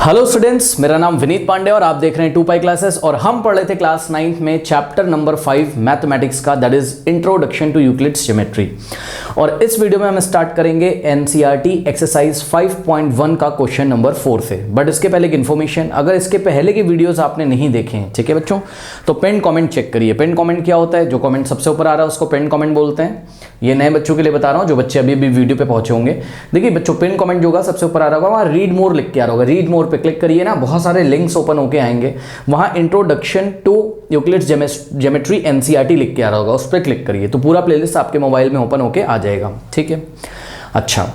Hello students, मेरा नाम विनीत पांडे और आप देख रहे हैं 2 पाई क्लासेस। और हम पढ़ रहे थे क्लास 9th में चैप्टर नंबर 5 मैथमेटिक्स का, that is introduction to Euclid's geometry. और इस वीडियो में हम स्टार्ट करेंगे एनसीईआरटी एक्सरसाइज 5.1 का क्वेश्चन नंबर 4 से। बट इसके पहले एक इन्फॉर्मेशन, अगर इसके पहले के वीडियोस आपने नहीं देखे हैं, ठीक है बच्चों, तो पेन कमेंट चेक करिए। पेन कमेंट क्या होता है? जो कमेंट सबसे ऊपर आ रहा है उसको पेन कमेंट बोलते हैं। ये नए बच्चों के लिए बता रहा हूँ, जो बच्चे अभी भी वीडियो पे पहुंचे होंगे। देखिए बच्चों, पेन कमेंट जो होगा सबसे ऊपर आ रहा होगा, वहाँ रीड मोर लिख के आ रहा होगा। रीड मोर पे क्लिक करिए ना, बहुत सारे लिंक्स ओपन होके आएंगे। वहाँ introduction to Euclid's geometry NCERT लिख के आ रहा होगा, उस पर क्लिक करिए तो पूरा प्लेलिस्ट आपके मोबाइल में ओपन होके आ जाएगा, ठीक है। अच्छा,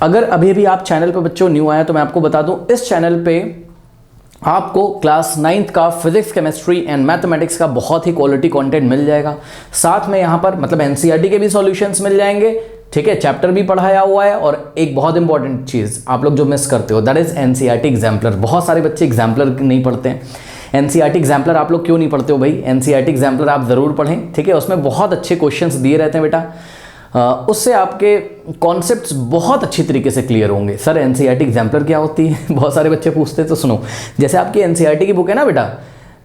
अगर अभी भी आप चैनल पे बच्चों न्यू आए तो मैं आपको बता दूं, इस चैनल पे आपको क्लास 9th का फिजिक्स, केमिस्ट्री एंड मैथमेटिक्स का बहुत ही क्वालिटी कंटेंट मिल जाएगा। साथ में यहाँ पर मतलब एनसीईआरटी के भी सॉल्यूशंस मिल जाएंगे, ठीक है। चैप्टर भी पढ़ाया हुआ है। और एक बहुत इंपॉर्टेंट चीज़ आप लोग जो मिस करते हो, दैट इज एनसीईआरटी एग्जाम्पलर। बहुत सारे बच्चे एग्जाम्पलर नहीं पढ़ते हैं। एनसीईआरटी एग्जाम्पलर आप लोग क्यों नहीं पढ़ते हो भाई? एनसीईआरटी एग्जाम्पलर आप ज़रूर पढ़ें, ठीक है। उसमें बहुत अच्छे क्वेश्चंस दिए रहते हैं बेटा। उससे आपके कॉन्सेप्ट्स बहुत अच्छी तरीके से क्लियर होंगे। सर एनसीईआरटी एग्जाम्पलर क्या होती है? बहुत सारे बच्चे पूछते हैं, तो सुनो। जैसे आपकी एनसीईआरटी की बुक है ना बेटा,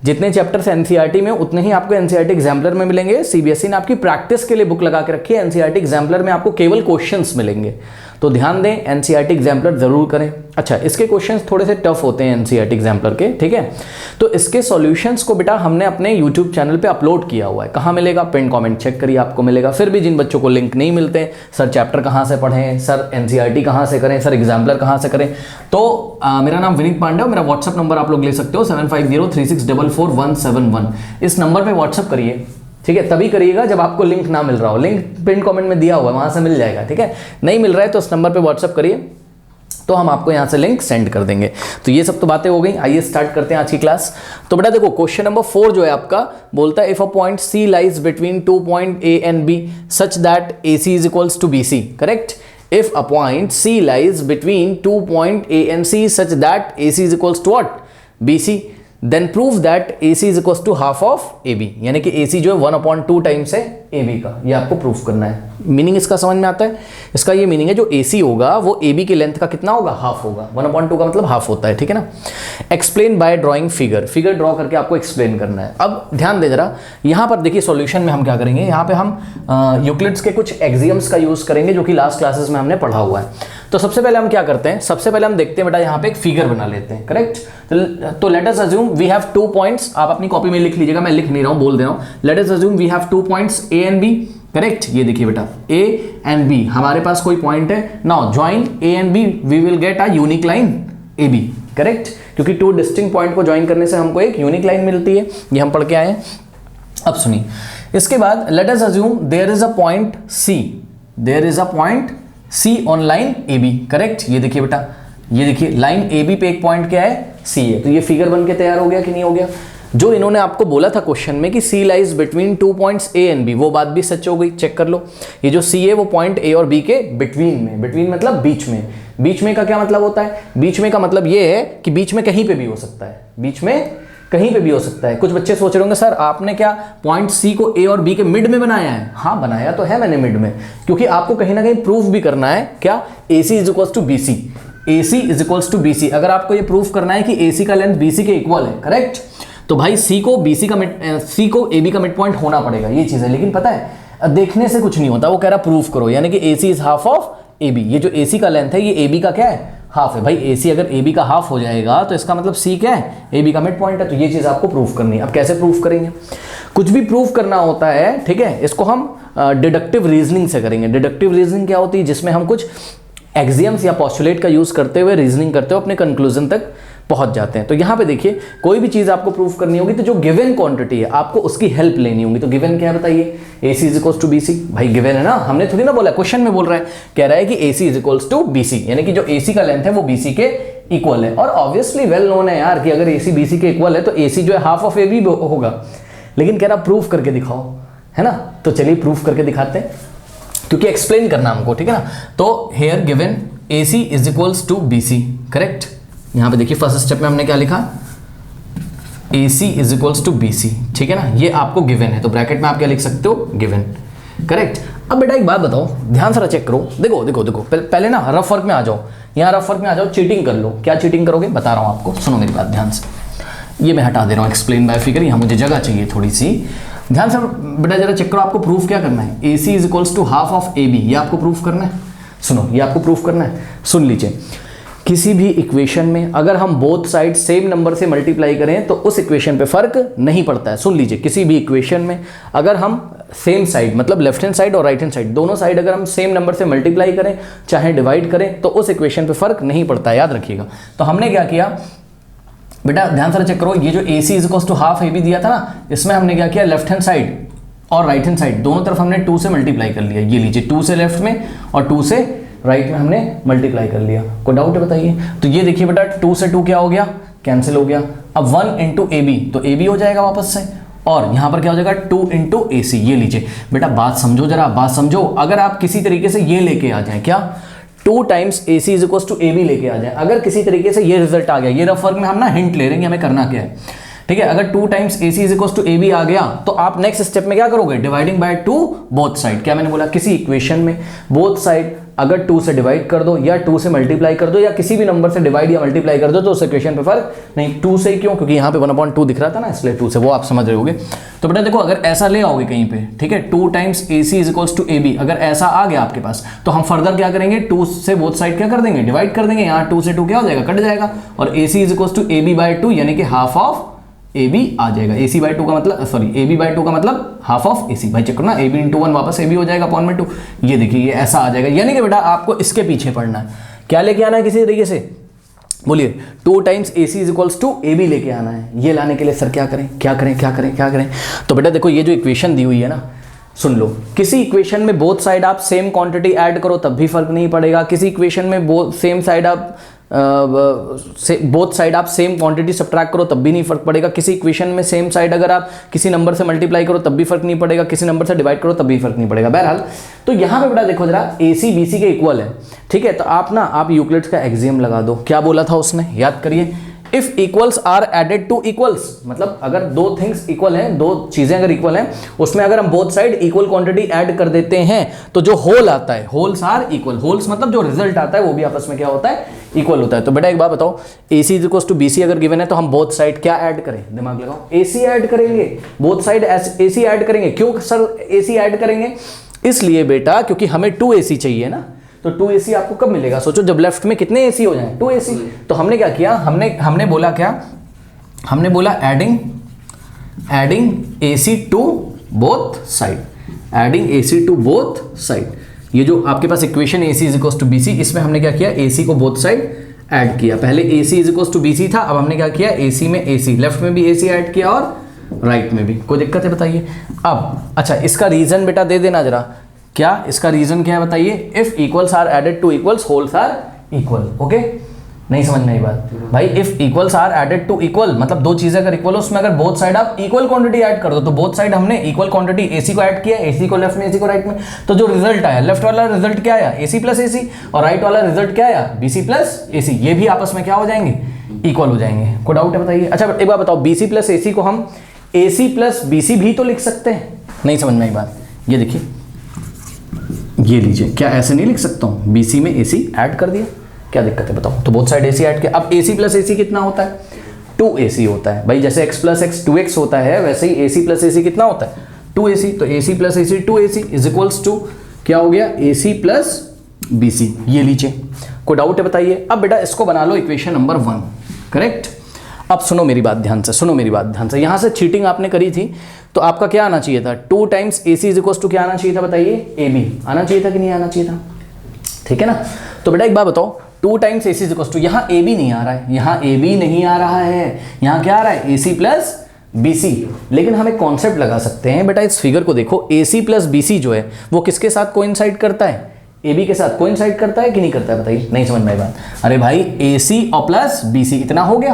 जितने चैप्टर्स एनसीईआरटी में उतने ही आपको एनसीईआरटी एग्जाम्पलर में मिलेंगे। सीबीएसई ने आपकी प्रैक्टिस के लिए बुक लगा के रखी है। एनसीईआरटी एग्जाम्पलर में आपको केवल क्वेश्चंस मिलेंगे, तो ध्यान दें, एनसीईआरटी एग्जाम्पलर जरूर करें। अच्छा, इसके क्वेश्चंस थोड़े से टफ होते हैं एनसीईआरटी एग्जाम्पलर के, ठीक है। तो इसके सॉल्यूशंस को बेटा हमने अपने यूट्यूब चैनल पे अपलोड किया हुआ है। कहाँ मिलेगा? पिन कमेंट चेक करिए, आपको मिलेगा। फिर भी जिन बच्चों को लिंक नहीं मिलते, सर चैप्टर कहाँ से पढ़ें, सर एनसीईआरटी कहाँ से करें, सर एग्जाम्पलर कहाँ से करें, तो मेरा नाम विनीत पांडे और मेरा व्हाट्सअप नंबर आप लोग ले सकते हो 7503644171। इस नंबर पर व्हाट्सअप करिए, ठीक है। तभी करिएगा जब आपको लिंक ना मिल रहा हो। लिंक पिन कमेंट में दिया हुआ है, वहां से मिल जाएगा, ठीक है। नहीं मिल रहा है तो उस नंबर पे व्हाट्सअप करिए, तो हम आपको यहां से लिंक सेंड कर देंगे। तो ये सब तो बातें हो गई। आइए स्टार्ट करते हैं आज की क्लास। तो बेटा देखो, क्वेश्चन नंबर 4 जो है आपका, बोलता है if a point C lies between 2 point A and B such that A C is equals to B C, correct. If a point C lies between 2 point A and C such that A C is equals to what? B C, then prove that AC is equal to half of AB, यानी कि AC जो है 1/2 times है AB का। ये आपको proof करना है। मीनिंग इसका समझ में आता है? इसका ये मीनिंग है, जो AC होगा वो AB की लेंथ का कितना होगा? हाफ होगा। 1/2 का मतलब हाफ होता है, ठीक है ना। Explain by drawing figure, figure draw करके आपको एक्सप्लेन करना है। अब ध्यान दे जरा, यहाँ पर देखिए सॉल्यूशन में हम क्या करेंगे, यहाँ पे हम यूक्लिड्स के कुछ एक्सियम्स का यूज करेंगे जो कि लास्ट क्लासेस में हमने पढ़ा हुआ है। तो सबसे पहले हम क्या करते हैं, सबसे पहले हम देखते हैं बेटा, यहाँ पे एक फिगर बना लेते हैं, करेक्ट। तो let us assume we have 2 points. आप अपनी कॉपी में लिख लीजिएगा, मैं लिख नहीं रहा हूं, बोल दे रहा हूं। Let us assume we have 2 points A and B, correct. ये देखिए बेटा, A एंड B हमारे पास कोई पॉइंट है। Now join A and B, we will get a unique line AB, correct. क्योंकि 2 डिस्टिंक्ट पॉइंट को ज्वाइन करने से हमको एक यूनिक लाइन मिलती है, ये हम पढ़ के आए हैं। अब सुनिए, इसके बाद let us assume there is a point C, there is a point C on line AB, correct. ये देखिए बेटा, ये देखिए लाइन AB पे एक पॉइंट क्या है? C है। तो ये फिगर बन के तैयार हो गया कि नहीं हो गया? जो इन्होंने आपको बोला था क्वेश्चन में कि C lies between 2 points A and B, वो बात भी सच हो गई। चेक कर लो, ये जो C है वो पॉइंट A और B के बिटवीन में, बिटवीन मतलब बीच में। बीच में का क्या मतलब होता है? बीच में का मतलब ये है कि बीच में कहीं पे भी हो सकता है, बीच में कहीं पे भी हो सकता है। कुछ बच्चे सोच रहे होंगे सर आपने क्या पॉइंट C को A और B के मिड में बनाया है? हाँ बनाया तो है मैंने मिड में, क्योंकि आपको कहीं ना कहीं प्रूफ भी करना है क्या? AC is equals to BC, AC is equals to BC। अगर आपको ये प्रूफ करना है कि AC का लेंथ BC के इक्वल है, करेक्ट, तो भाई C को AB का मिड पॉइंट होना पड़ेगा, ये चीज है। लेकिन पता है देखने से कुछ नहीं होता, वो कह रहा प्रूफ करो, यानी कि AC is half of AB। ये जो AC का लेंथ है ये AB का क्या है? हाफ है। भाई AC अगर AB का हाफ हो जाएगा तो इसका मतलब C क्या है? AB का मिड पॉइंट है। तो ये चीज आपको प्रूफ करनी है। अब कैसे प्रूफ करेंगे? कुछ भी प्रूफ करना होता है, ठीक है, इसको हम डिडक्टिव रीजनिंग से करेंगे। डिडक्टिव रीजनिंग क्या होती है? जिसमें हम कुछ एक्सियम्स या पोस्टुलेट का यूज करते हुए रीजनिंग करते हुए अपने कंक्लूजन तक पहुंच जाते हैं। तो यहाँ पे देखिए, कोई भी चीज आपको प्रूफ करनी होगी तो जो गिवन क्वांटिटी है आपको उसकी हेल्प लेनी होगी। तो गिवन क्या है बताइए? AC is equals to BC। भाई गिवन है ना, हमने थोड़ी ना बोला, क्वेश्चन में बोल रहा है, कह रहा है कि AC is equals to BC, यानी कि जो AC का लेंथ है वो BC के इक्वल है। और ऑब्वियसली वेल नोन है यार कि अगर AC BC के इक्वल है तो AC जो है हाफ ऑफ AB होगा। लेकिन कह रहा प्रूफ करके दिखाओ, है ना। तो चलिए प्रूफ करके दिखाते हैं, क्योंकि एक्सप्लेन करना हमको, ठीक है ना। तो here given AC is equals to BC, correct. यहां पे देखिए फर्स्ट स्टेप में हमने क्या लिखा? AC is equals to BC, ठीक है ना। ये आपको गिवन है, तो ब्रैकेट में आप क्या लिख सकते हो? Given, correct. अब बेटा एक बात बताओ, ध्यान से चेक करो। देखो देखो देखो, पहले ना रफ वर्क में आ जाओ। यहाँ रफ वर्क में आ जाओ, चीटिंग कर लो। क्या चीटिंग करोगे बता रहा हूँ आपको, सुनो मेरी बात ध्यान से। ये मैं हटा दे रहा हूँ एक्सप्लेन बाय फिगर, यहाँ मुझे जगह चाहिए थोड़ी सी। ध्यान से बेटा जरा चेक करो, आपको प्रूफ क्या करना है, AC is equals to half of AB, ये आपको प्रूफ करना है। सुनो ये आपको प्रूफ करना है, सुन लीजिए। किसी भी इक्वेशन में अगर हम बोथ साइड सेम नंबर से मल्टीप्लाई करें तो उस इक्वेशन पे फर्क नहीं पड़ता है। सुन लीजिए, किसी भी इक्वेशन में अगर हम सेम साइड मतलब लेफ्ट हैंड साइड और राइट हैंड साइड दोनों साइड अगर हम सेम नंबर से मल्टीप्लाई करें चाहे डिवाइड करें तो उस इक्वेशन पे फर्क नहीं पड़ता है, याद रखिएगा। तो हमने क्या किया बेटा, ध्यान से चेक करो, ये जो AC is equals to half AB दिया था ना, इसमें हमने क्या किया, लेफ्ट हैंड साइड और राइट हैंड साइड दोनों तरफ हमने 2 से मल्टीप्लाई कर लिया। ये लीजिए 2 से लेफ्ट में और 2 से राइट में हमने मल्टीप्लाई कर लिया। कोई डाउट है बताइए। तो ये देखिए बेटा 2 से 2 क्या हो गया, कैंसिल हो गया। अब 1 इंटू AB तो AB हो जाएगा वापस से, और यहाँ पर क्या हो जाएगा 2 इंटू AC। ये लीजिए बेटा, बात समझो जरा, बात समझो। अगर आप किसी तरीके से ये लेके आ जाए, क्या 2 times AC is equals to AB लेके आ जाए, अगर किसी तरीके से ये रिजल्ट आ गया, ये रफ वर्क में हम ना हिंट ले रहे हैं हमें करना क्या है, ठीक है। अगर 2 times AC is equals to AB आ गया तो आप नेक्स्ट स्टेप में क्या करोगे, डिवाइडिंग बाय 2 बोथ साइड। क्या मैंने बोला, किसी इक्वेशन में बोथ साइड अगर 2 से डिवाइड कर दो या 2 से मल्टीप्लाई कर दो या किसी भी नंबर से डिवाइड या मल्टीप्लाई कर दो तो उस इक्वेशन पे फर्क नहीं। 2 से क्यों, क्योंकि यहाँ पे 1/2 दिख रहा था ना, इसलिए 2 से, वो आप समझ रहे होगे। तो बेटा देखो, अगर ऐसा ले आओगे कहीं पे, ठीक है, 2 times AC is equals to AB, अगर ऐसा आ गया आपके पास तो हम फर्दर क्या करेंगे, 2 से बोथ साइड क्या कर देंगे, डिवाइड कर देंगे। यहाँ 2 से 2 क्या हो जाएगा, कट जाएगा, और AC is equals to AB by 2 यानी कि हाफ ऑफ AB आ जाएगा। AC बाय 2 का मतलब, सॉरी AB बाय 2 का मतलब हाफ ऑफ AC। भाई चेक करो ना, AB इंटू 1 वापस AB हो जाएगा अपॉन में 2। ये देखिए ये ऐसा आ जाएगा, यानी कि बेटा आपको इसके पीछे पढ़ना है। क्या लेके आना है किसी तरीके से, बोलिए 2 times AC is equals to AB लेके आना है। ये लाने के लिए सर क्या करें, क्या करें, क्या करें, क्या करें। तो बेटा देखो, ये जो इक्वेशन दी हुई है ना, सुन लो, किसी इक्वेशन में बोथ साइड आप सेम क्वांटिटी ऐड करो तब भी फर्क नहीं पड़ेगा। किसी इक्वेशन में बोथ साइड आप सेम क्वांटिटी सब्ट्रैक्ट करो तब भी नहीं फर्क पड़ेगा। किसी इक्वेशन में सेम साइड अगर आप किसी नंबर से मल्टीप्लाई करो तब भी फर्क नहीं पड़ेगा, किसी नंबर से डिवाइड करो तब भी फर्क नहीं पड़ेगा। बहरहाल तो यहाँ पे बेटा देखो जरा, AC BC के इक्वल है, ठीक है। तो आप यूक्लिड्स का एक्सियम लगा दो। क्या बोला था उसने, याद करिए, if equals are added to equals, मतलब अगर 2 थिंग्स इक्वल हैं, 2 चीजें अगर इक्वल हैं, उसमें अगर हम both side equal quantity add कर देते हैं तो जो होल आता है, होल्स आर इक्वल, होल्स मतलब जो रिजल्ट आता है वो भी आपस में क्या होता है, इक्वल होता है। तो बेटा एक बात बताओ, AC is equal to BC अगर गिवन है तो हम बोथ साइड क्या ऐड करें, दिमाग लगाओ, AC ऐड करेंगे, बोथ साइड AC ऐड करेंगे। क्यों सर AC ऐड करेंगे, इसलिए बेटा क्योंकि हमें 2AC चाहिए ना। तो 2AC आपको कब मिलेगा, सोचो, जब लेफ्ट में कितने AC हो जाएं, 2AC। तो हमने क्या किया, हमने बोला क्या, हमने बोला adding AC to both side, adding AC to both side. ये जो आपके पास equation AC is equals to BC, इसमें हमने क्या किया, AC को बोथ साइड ऐड किया। पहले AC is equals to BC था, अब हमने क्या किया, AC में AC, लेफ्ट में भी AC ऐड किया और राइट में भी। कोई दिक्कत है बताइए। अब अच्छा, इसका रीजन बेटा दे देना जरा, क्या इसका रीजन क्या है बताइए, if equals are added to equals wholes are equal. Okay, नहीं समझ में आई बात भाई। If equals are added to equal मतलब 2 चीजें अगर इक्वल हो, उसमें अगर बोथ साइड आप इक्वल क्वांटिटी ऐड कर दो, तो बोथ साइड हमने इक्वल क्वांटिटी AC को ऐड किया, AC को लेफ्ट में, AC को राइट में, तो जो रिजल्ट आया, लेफ्ट वाला रिजल्ट क्या आया, AC प्लस AC, और राइट वाला रिजल्ट क्या आया, BC प्लस AC। ये भी आपस में क्या हो जाएंगे, इक्वल हो जाएंगे। कोई डाउट है बताइए। अच्छा एक बात बताओ, BC प्लस AC को हम AC प्लस BC भी तो लिख सकते हैं, नहीं समझ में आई बात। ये देखिए, ये लीजिए, क्या ऐसे नहीं लिख सकता हूँ, BC में AC ऐड कर दिया, क्या दिक्कत है बताओ। तो बोथ साइड AC ऐड किया। अब AC प्लस AC कितना होता है, 2AC होता है भाई। जैसे x प्लस x 2x होता है, वैसे ही AC प्लस AC कितना होता है, 2AC। तो AC plus AC 2AC is equals to क्या हो गया, AC प्लस BC। ये लीजिए, कोई डाउट है बताइए। अब बेटा इसको बना लो इक्वेशन नंबर 1, करेक्ट। अब सुनो मेरी बात ध्यान से, सुनो मेरी बात ध्यान से। यहाँ से चीटिंग आपने करी थी तो आपका क्या आना चाहिए था, 2 times AC is equals to क्या आना चाहिए था बताइए, AB आना चाहिए था कि नहीं आना चाहिए था, ठीक है ना। तो बेटा एक बात बताओ, 2 times AC is equals to, यहाँ AB नहीं आ रहा है, यहाँ AB नहीं आ रहा है, यहाँ क्या आ रहा है, AC प्लस BC। लेकिन हम एक कॉन्सेप्ट लगा सकते हैं बेटा, इस फिगर को देखो, AC प्लस BC जो है वो किसके साथ कोइंसाइड करता है, AB के साथ कोइंसाइड करता है कि नहीं करता है बताइए। नहीं समझ में आई बात। अरे भाई AC और प्लस BC इतना हो गया,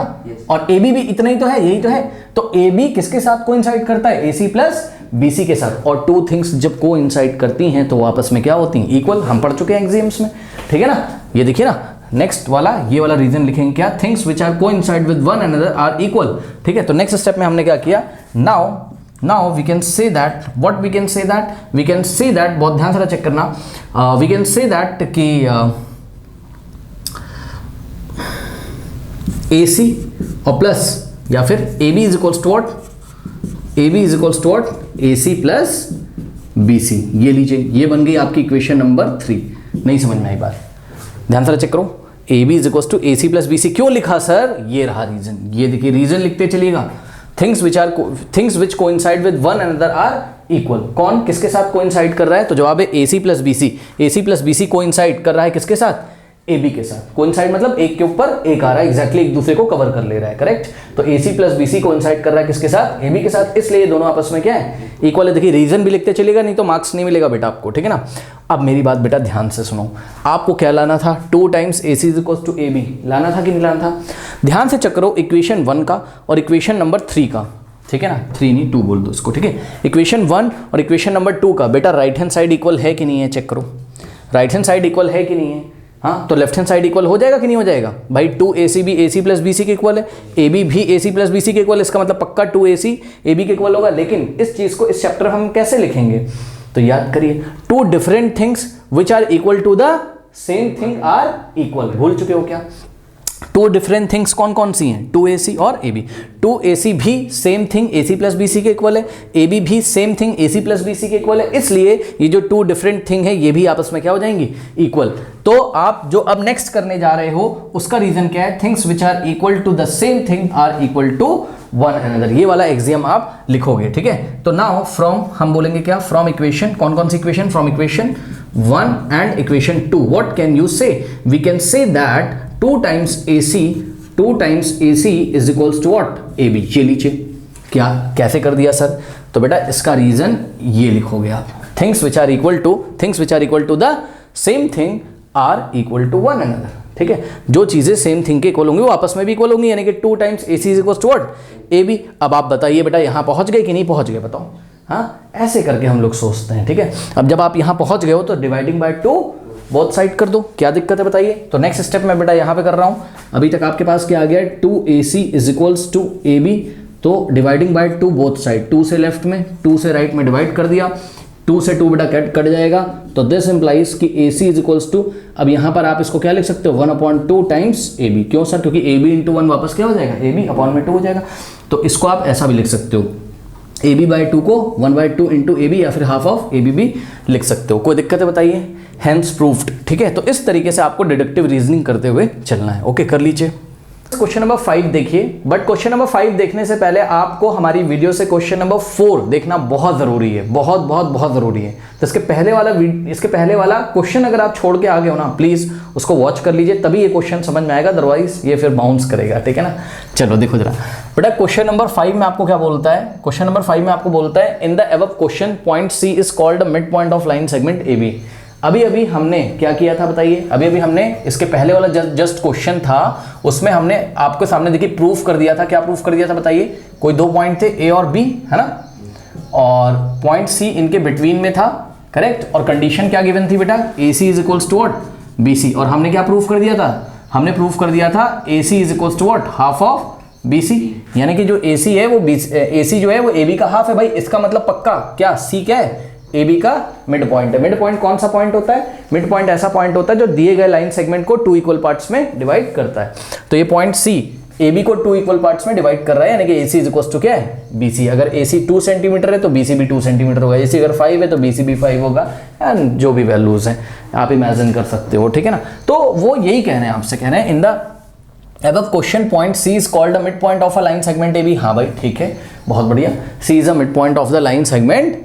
और AB भी इतना ही तो है, यही तो है। तो AB किसके साथ कोइंसाइड करता है, AC प्लस BC के साथ। और 2 थिंग्स जब कोइंसाइड करती हैं तो आपस में क्या होती हैं, इक्वल। हम पढ़ चुके हैं एग्जाम्स में, ठीक है ना। ये देखिए ना, नेक्स्ट वाला ये वाला रीजन लिखेंगे क्या, things which are coincide with one another are equal, ठीक है। तो नेक्स्ट स्टेप में हमने क्या किया, now we can say that, what we can say that, we can say that, बहुत ध्यान से चेक करना, we can say that कि AC और प्लस या फिर AB is equals to what, AB is equals to what, AC plus BC। ये लीजिए, ये बन गई आपकी इक्वेशन नंबर 3। नहीं समझ में आई बात, ध्यान से चेक करो। AB is equals to AC plus BC क्यों लिखा सर, ये रहा रीजन, ये देखिए रीजन लिखते चलिएगा। Things which coincide with one another are equal. कौन किसके साथ कोइंसाइड कर रहा है, तो जवाब है AC plus BC। AC plus BC coincide कर रहा है किसके साथ, AB के साथ। कोइंसाइड मतलब एक के ऊपर एक आ रहा है, एग्जैक्टली एक दूसरे को कवर कर ले रहा है, करेक्ट। तो AC प्लस BC कोइंसाइड कर रहा है किसके साथ, AB के साथ, इसलिए दोनों आपस में क्या है, इक्वल है। देखिए रीजन भी लिखते चलेगा, नहीं तो मार्क्स नहीं मिलेगा बेटा आपको, ठीक है ना। अब मेरी बात बेटा ध्यान से सुनो, आपको क्या लाना था, 2 times AC is equal to AB लाना था कि नहीं लाना था। ध्यान से चेक करो इक्वेशन 1 का और इक्वेशन नंबर 3 का, ठीक है ना, 3 नहीं 2 बोल दो इसको, ठीक है। इक्वेशन 1 और इक्वेशन नंबर 2 का बेटा राइट हैंड साइड इक्वल है कि नहीं है, चेक करो। राइट हैंड साइड इक्वल है कि नहीं है, हाँ, तो लेफ्ट हैंड साइड इक्वल हो जाएगा कि नहीं हो जाएगा भाई। 2AC भी AC प्लस BC के इक्वल है, AB भी AC प्लस BC के इक्वल है, इसका मतलब पक्का 2AC AB के इक्वल होगा। लेकिन इस चीज को इस चैप्टर हम कैसे लिखेंगे, तो याद करिए, 2 different things which are equal to the same thing are equal. भूल चुके हो क्या, 2 डिफरेंट थिंग्स कौन कौन सी हैं, 2AC और AB। 2AC भी same thing AC plus BC के इक्वल है, AB भी same thing AC plus BC के इक्वल है, इसलिए ये जो 2 डिफरेंट थिंग है ये भी आपस में क्या हो जाएंगी, इक्वल। तो आप जो अब नेक्स्ट करने जा रहे हो उसका रीजन क्या है, things which are equal to the same thing are equal to one another. ये वाला एक्सियम आप लिखोगे, ठीक है। तो नाउ फ्रॉम हम बोलेंगे क्या, फ्रॉम इक्वेशन, कौन कौन सी equation, from equation 1 and equation 2 what can you say, we can say that 2 times AC is equals to what, AB। ये लीजिए, क्या कैसे कर दिया सर, तो बेटा इसका रीजन ये लिखोगे आप, things which are equal to the same thing are equal to one another, ठीक है। जो चीजें सेम थिंग के इक्वल होंगी वो आपस में भी इक्वल होंगी, यानी कि 2 times AC is equals to what, AB। अब आप बताइए बेटा यहां पहुंच गए कि नहीं पहुंच गए, बताओ। हाँ, ऐसे करके हम लोग सोचते हैं, ठीक है। अब जब आप यहां पहुंच गए हो तो डिवाइडिंग बाय 2 बोथ साइड कर दो, क्या दिक्कत है बताइए। तो नेक्स्ट स्टेप मैं बेटा यहां पे कर रहा हूं। अभी तक आपके पास क्या आ गया, 2AC is equals to AB, तो डिवाइडिंग बाय 2 बोथ साइड, 2 से लेफ्ट में 2 से राइट में डिवाइड कर दिया, 2 से 2 बेटा कट जाएगा, तो दिस इंप्लाइज कि AC इज इक्वल्स टू, अब यहां पर आप इसको क्या लिख सकते हो, 1/2 टाइम्स AB। क्यों सर, क्योंकि AB इंटू 1 वापस क्या हो जाएगा, AB अपॉन में 2 हो जाएगा। तो इसको आप ऐसा भी लिख सकते हो, AB बाई 2 को 1/2 इंटू AB या फिर हाफ ऑफ AB भी लिख सकते हो, कोई दिक्कत है बताइए। हैंस प्रूफ्ड, ठीक है। तो इस तरीके से आपको डिडक्टिव रीजनिंग करते हुए चलना है, ओके, कर लीजिए। क्वेश्चन नंबर 5 देखिए, बट क्वेश्चन नंबर 5 देखने से पहले आपको हमारी वीडियो से क्वेश्चन नंबर 4 देखना बहुत जरूरी है, बहुत जरूरी है। तो इसके पहले वाला क्वेश्चन अगर आप छोड़ के आ गए हो ना, प्लीज उसको वॉच कर लीजिए, तभी ये क्वेश्चन समझ में आएगा, अदरवाइज ये फिर बाउंस करेगा, ठीक है ना। चलो देखो जरा बेटा, क्वेश्चन नंबर 5 में आपको क्या बोलता है, क्वेश्चन नंबर 5 में आपको बोलता है, in the above question point C is called the mid point of line segment AB। अभी हमने क्या किया था बताइए, अभी हमने इसके पहले वाला जस्ट क्वेश्चन था, उसमें हमने आपके सामने देखिए प्रूफ कर दिया था। क्या प्रूफ कर दिया था बताइए, कोई 2 पॉइंट थे A और B, है ना, और पॉइंट C इनके बिटवीन में था, करेक्ट। और कंडीशन क्या गिवन थी बेटा, AC is equals to what, BC। और हमने क्या प्रूफ कर दिया था, हमने प्रूफ कर दिया था AC is equals to what, half of BC, यानी कि जो AC है वो AC जो है वो AB का हाफ है भाई। इसका मतलब पक्का क्या, C क्या है, AB का मिड पॉइंट है। मिड पॉइंट कौन सा पॉइंट होता है, मिड पॉइंट ऐसा पॉइंट होता है जो दिए गए लाइन सेगमेंट को 2 इक्वल पार्ट्स में डिवाइड करता है। तो ये पॉइंट C AB को 2 इक्वल पार्ट्स में डिवाइड कर रहा है, यानी कि AC इज इक्वल टू क्या है, BC। अगर AC 2 सेंटीमीटर है तो BC भी 2 सेंटीमीटर होगा, AC अगर 5 है तो BC भी 5 होगा, एंड जो भी वैल्यूज हैं आप इमेजिन कर सकते हो, ठीक है ना। तो वो यही कह रहे हैं, आपसे कह रहे हैं, in the above question point C is called the midpoint of a line segment AB। हाँ भाई ठीक है, बहुत बढ़िया, C is a midpoint of the line segment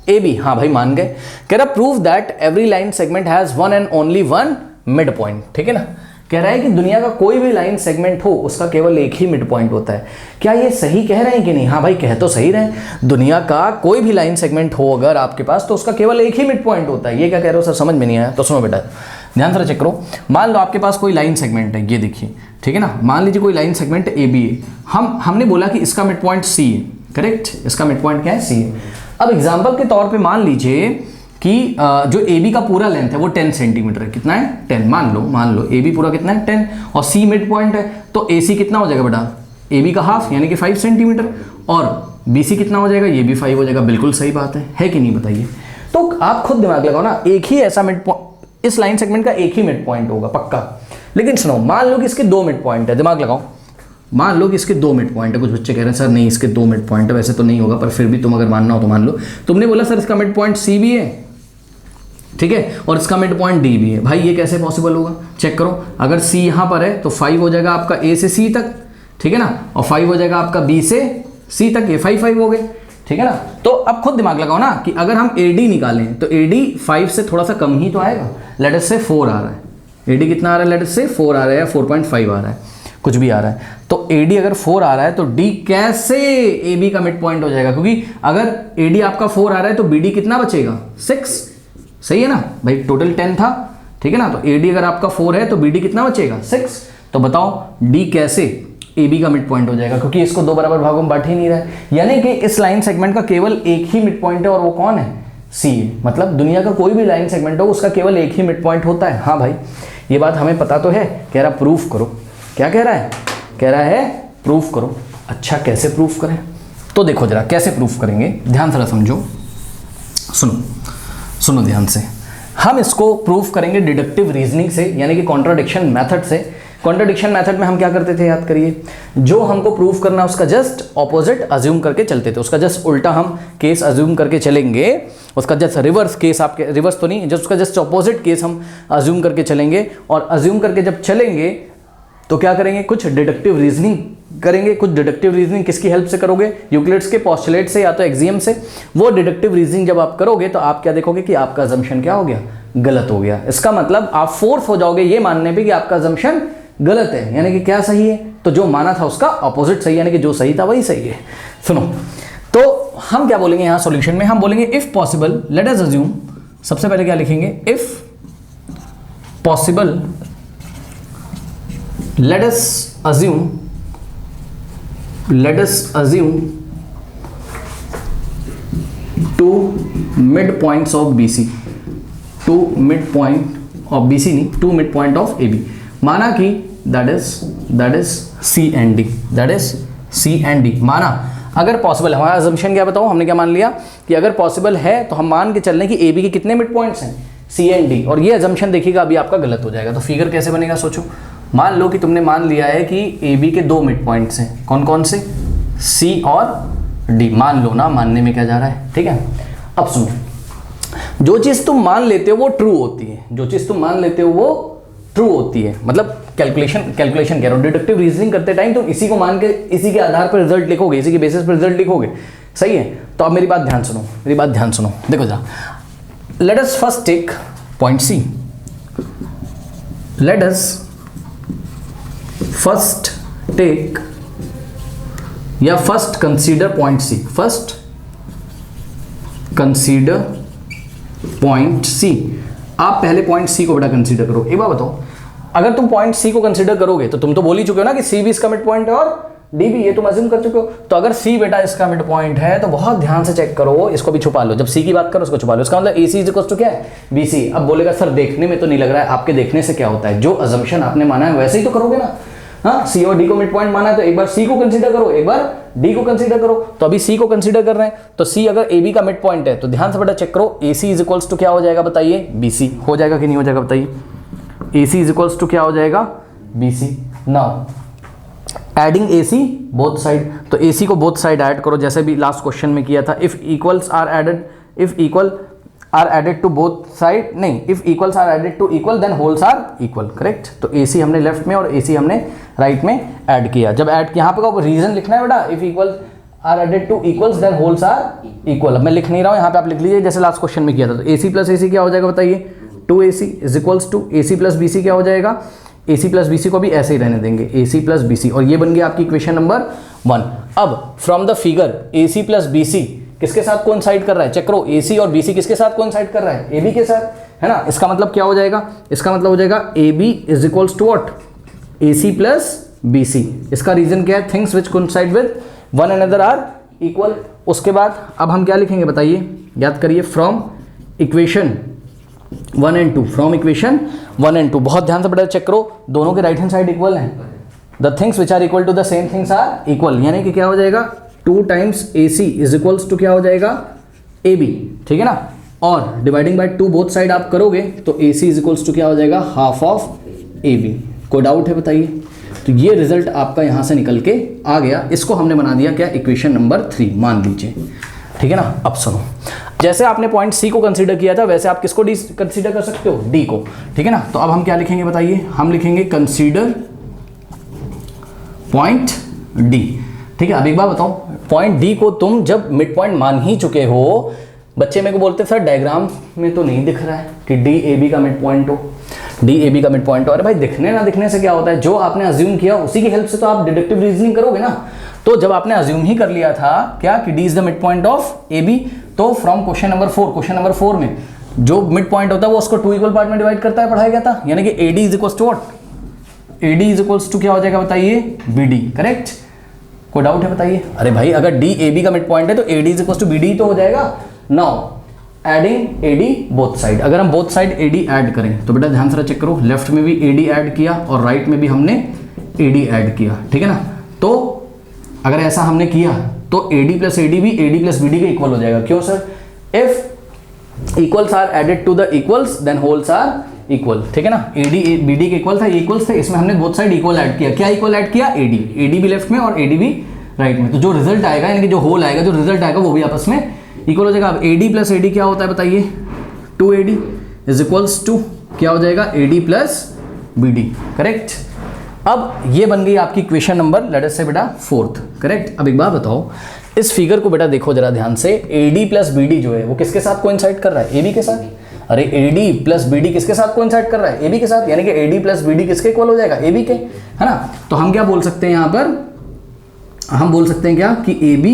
AB। हाँ भाई मान गए। कह रहा prove that every line segment has one and only one mid point, ठीक है ना। कह रहा है कि दुनिया का कोई भी लाइन सेगमेंट हो उसका केवल एक ही मिड पॉइंट होता है। क्या ये सही कह रहे हैं कि नहीं, हाँ भाई कह तो सही रहे हैं, दुनिया का कोई भी लाइन सेगमेंट हो अगर आपके पास तो उसका केवल एक ही मिड पॉइंट होता है। ये क्या कह रहे हो सर, समझ में नहीं आया, तो सुनो बेटा ध्यान से चेक करो। मान लो आपके पास कोई लाइन सेगमेंट है, ये देखिए, ठीक है ना, मान लीजिए कोई लाइन सेगमेंट AB है, हमने बोला कि इसका मिड पॉइंट C है, करेक्ट, इसका मिड पॉइंट क्या है, C है। अब एग्जाम्पल के तौर पे मान लीजिए कि जो AB का पूरा लेंथ है वो 10 सेंटीमीटर है, कितना है, 10, मान लो AB पूरा कितना है, 10, और C मिड पॉइंट है, तो AC कितना हो जाएगा बेटा, AB का हाफ यानी कि 5 सेंटीमीटर, और BC कितना हो जाएगा, ये भी 5 हो जाएगा। बिल्कुल सही बात है कि नहीं बताइए। तो आप खुद दिमाग लगाओ ना, एक ही ऐसा मिड पॉइंट, इस लाइन सेगमेंट का एक ही मिड पॉइंट होगा पक्का। लेकिन सुनो, मान लो कि इसके 2 मिड पॉइंट है, दिमाग लगाओ, मान लो कि इसके 2 मिड पॉइंट है। कुछ बच्चे कह रहे हैं सर नहीं इसके 2 मिड पॉइंट है, वैसे तो नहीं होगा पर फिर भी तुम अगर मानना हो तो मान लो। तुमने बोला सर इसका मिड पॉइंट सी भी है, ठीक है, और इसका मिड पॉइंट डी भी है। भाई ये कैसे पॉसिबल होगा, चेक करो। अगर सी यहाँ पर है तो 5 हो जाएगा आपका ए से सी तक, ठीक है ना, और 5 हो जाएगा आपका बी से सी तक, ये 5 हो गए, ठीक है ना। तो अब खुद दिमाग लगाओ ना कि अगर हम AD निकालें तो AD 5 से थोड़ा सा कम ही तो आएगा। लेट अस से 4 आ रहा है, AD कितना आ रहा है, लेट अस से 4 आ रहा है या 4.5 आ रहा है, कुछ भी आ रहा है। तो AD अगर 4 आ रहा है तो D कैसे AB का मिड पॉइंट हो जाएगा, क्योंकि अगर AD आपका 4 आ रहा है तो BD कितना बचेगा, 6, सही है ना भाई, टोटल 10 था, ठीक है ना। तो AD अगर आपका 4 है तो BD कितना बचेगा, 6। तो बताओ D कैसे AB का मिड पॉइंट हो जाएगा, क्योंकि इसको 2 बराबर भागों में बांट ही नहीं रहा है। यानी कि इस लाइन सेगमेंट का केवल एक ही मिड पॉइंट है और वो कौन है, C। मतलब दुनिया का कोई भी लाइन सेगमेंट हो उसका केवल एक ही मिड पॉइंट होता है। हाँ भाई ये बात हमें पता तो है। कह रहा प्रूफ करो, क्या कह रहा है, कह रहा है प्रूफ करो। अच्छा कैसे प्रूफ करें, तो देखो जरा कैसे प्रूफ करेंगे, ध्यान से समझो, सुनो ध्यान से। हम इसको प्रूफ करेंगे डिडक्टिव रीजनिंग से, यानी कि कॉन्ट्राडिक्शन मेथड से। कॉन्ट्राडिक्शन मेथड में हम क्या करते थे, याद करिए, जो हमको प्रूफ करना है उसका जस्ट ऑपोजिट अज्यूम करके चलते थे, उसका जस्ट उल्टा हम केस अज्यूम करके चलेंगे, उसका जस्ट रिवर्स केस, आपके रिवर्स तो नहीं, जस्ट उसका जस्ट ऑपोजिट केस हम अज्यूम करके चलेंगे। और अज्यूम करके जब चलेंगे तो क्या करेंगे, कुछ डिडक्टिव रीजनिंग करेंगे। कुछ डिडक्टिव रीजनिंग किसकी हेल्प से करोगे, यूक्लिड्स के पोस्टुलेट से या तो एक्सियम से। वो डिडक्टिव रीजनिंग जब आप करोगे तो आप क्या देखोगे कि आपका अजम्पशन क्या हो गया, गलत हो गया। इसका मतलब आप फोर्स हो जाओगे ये मानने पे कि आपका अजम्पशन गलत है, यानी कि क्या सही है, तो जो माना था उसका ऑपोजिट सही, यानी कि जो सही था वही सही है। सुनो, तो हम क्या बोलेंगे यहाँ सॉल्यूशन में, हम बोलेंगे if possible let us assume, सबसे पहले क्या लिखेंगे, if possible let us assume 2 midpoints of BC, 2 midpoint of BC नहीं, 2 midpoint of AB, माना कि that is C and D, that is C and D माना। अगर पॉसिबल, हमारा अजम्पशन क्या बताओ, हमने क्या मान लिया कि अगर पॉसिबल है तो हम मान के चल रहे हैं कि AB के कितने मिड पॉइंट्स हैं, C and D, और ये अजम्पशन देखिएगा अभी आपका गलत हो जाएगा। तो फिगर कैसे बनेगा, सोचो। मान लो कि तुमने मान लिया है कि AB के 2 मिड पॉइंट्स हैं, कौन कौन से, C और D। मान लो ना, मानने में क्या जा रहा है, ठीक है। अब सुनो, जो चीज़ तुम मान लेते हो वो ट्रू होती है, जो चीज़ तुम मान लेते हो वो ट्रू होती है। मतलब कैलकुलेशन कह रहा हूँ, डिडक्टिव रीजनिंग करते टाइम तुम इसी को मान के, इसी के आधार पर रिजल्ट लिखोगे, इसी के बेसिस पर रिजल्ट लिखोगे, सही है। तो अब मेरी बात ध्यान सुनो, मेरी बात ध्यान सुनो, देखो जा, let us first take point C, let us first take या first consider point C, first consider point C। आप पहले पॉइंट C को बेटा कंसीडर करो। एक बात बताओ, अगर तुम पॉइंट C को कंसीडर करोगे तो तुम तो बोल ही चुके हो ना कि C भी इसका मिड पॉइंट है और D भी, ये तुम अज्यूम कर चुके हो। तो अगर C बेटा इसका मिड पॉइंट है तो बहुत ध्यान से चेक करो, इसको भी छुपा लो, जब C की बात करो उसको छुपा लो। इसका मतलब AC इक्वल्स टू क्या है, BC। अब बोलेगा सर देखने में तो नहीं लग रहा है, आपके देखने से क्या होता है, जो अजम्पशन आपने माना है वैसे ही तो करोगे ना। हाँ, C और D को मिड पॉइंट माना है तो एक बार C को कंसीडर करो, एक बार D को कंसीडर करो। तो अभी C को कंसीडर कर रहे हैं, तो C अगर AB का मिड पॉइंट है तो ध्यान से बेटा चेक करो, AC इज इक्वल्स टू क्या हो जाएगा बताइए, BC। हो जाएगा कि नहीं हो जाएगा बताइए, AC इज इक्वल्स टू क्या हो जाएगा, BC। Now adding AC both side, तो AC को बोथ साइड ऐड करो, जैसे भी लास्ट क्वेश्चन में किया था। If equals are added, if equal are added to both side, नहीं, if equals are added to equal then wholes are equal, correct. तो AC हमने लेफ्ट में और AC हमने राइट में ऐड किया। जब ऐड यहाँ पे रीजन लिखना है बेटा, if equal are added to equals then wholes are equal. अब मैं लिख नहीं रहा हूँ, यहाँ पे आप लिख लीजिए जैसे लास्ट क्वेश्चन में किया था। तो AC प्लस AC क्या हो जाएगा बताइए, 2AC is equals to AC plus BC क्या हो जाएगा, AC प्लस BC को भी ऐसे ही रहने देंगे, AC प्लस BC, और ये बन गया आपकी इक्वेशन नंबर 1। अब from the figure AC plus BC किसके साथ कोइंसाइड कर रहा है, चेक करो, AC और BC किसके साथ कोइंसाइड कर रहा है, AB के साथ, है ना। इसका मतलब क्या हो जाएगा, इसका मतलब हो जाएगा AB is equals to what, AC plus BC। इसका रीजन क्या है, things which coincide with one another are equal. उसके बाद अब हम क्या लिखेंगे बताइए, याद करिए, from equation 1 and 2, from equation 1 and 2। बहुत ध्यान से बेटा चेक करो, दोनों के राइट हैंड साइड इक्वल हैं, the things which are equal to the same things are equal, यानी कि क्या हो जाएगा, 2 times AC is equals to क्या हो जाएगा, AB, ठीक है ना। और डिवाइडिंग बाय 2 बोथ साइड आप करोगे तो AC इज इक्वल्स टू क्या हो जाएगा, हाफ ऑफ AB। कोई डाउट है बताइए, तो ये रिजल्ट आपका यहाँ से निकल के आ गया। इसको हमने बना दिया क्या, इक्वेशन नंबर 3 मान लीजिए, ठीक है ना। अब सुनो, जैसे आपने पॉइंट सी को कंसीडर किया था वैसे आप किसको डी कंसीडर कर सकते हो, डी को, ठीक है ना। तो अब हम क्या लिखेंगे बताइए, हम लिखेंगे कंसीडर पॉइंट डी, ठीक है। अब एक बात बताओ, पॉइंट डी को तुम जब मिड पॉइंट मान ही चुके हो, बच्चे मेरे को बोलते सर डायग्राम में तो नहीं दिख रहा है कि डी ए बी का मिड पॉइंट हो, डी ए बी का मिड पॉइंट हो। अरे भाई दिखने ना दिखने से क्या होता है, जो आपने अज्यूम किया उसी की हेल्प से तो आप डिडक्टिव रीजनिंग करोगे ना। तो जब आपने अज्यूम ही कर लिया था क्या कि D is the mid point of A B, तो फ्रॉम क्वेश्चन नंबर 4 में जो मिड पॉइंट होता है वो उसको 2 इक्वल पार्ट में डिवाइड करता है, पढ़ाया गया था। यानी कि A D is equals to what, A D is equals to क्या हो जाएगा बताइए, बी डी, करेक्ट। कोई डाउट है बताइए। अरे भाई अगर डी ए बी का मिड पॉइंट है तो A D is equals to B D तो हो जाएगा। Now adding A D both side, अगर हम both side A D add करें तो बेटा ध्यान से चेक करो, लेफ्ट में भी ए डी ऐड किया और राइट में भी हमने ए डी ऐड किया, ठीक है ना। तो अगर ऐसा हमने किया तो A D plus A D भी A D plus B D के इक्वल हो जाएगा। क्यों sir, if equals are added to the equals then wholes are equal, ठीक है ना। ए डी बी डी के इक्वल था, ये इक्वल्स थे, इसमें हमने बोथ साइड इक्वल ऐड किया। क्या इक्वल ऐड किया, ए डी भी लेफ्ट में और ए डी भी राइट में। तो जो रिजल्ट आएगा यानी कि जो होल आएगा, जो रिजल्ट आएगा वो भी आपस में इक्वल हो जाएगा। अब ए डी प्लस ए डी क्या होता है बताइए, 2AD इज इक्वल्स टू क्या हो जाएगा, A D plus B D, correct. अब ये बन गई आपकी इक्वेशन नंबर लेट अस से बेटा 4th, करेक्ट। अब एक बात बताओ, इस फिगर को बेटा देखो जरा ध्यान से, A D plus B D जो है वो किसके साथ कोइंसाइड कर रहा है, ए बी के साथ। अरे A D plus B D किसके साथ कोइंसाइड कर रहा है, ए बी के साथ। यानी कि A D plus B D किसके इक्वल हो जाएगा, ए बी के, है ना। तो हम क्या बोल सकते हैं यहाँ पर, हम बोल सकते हैं क्या कि A B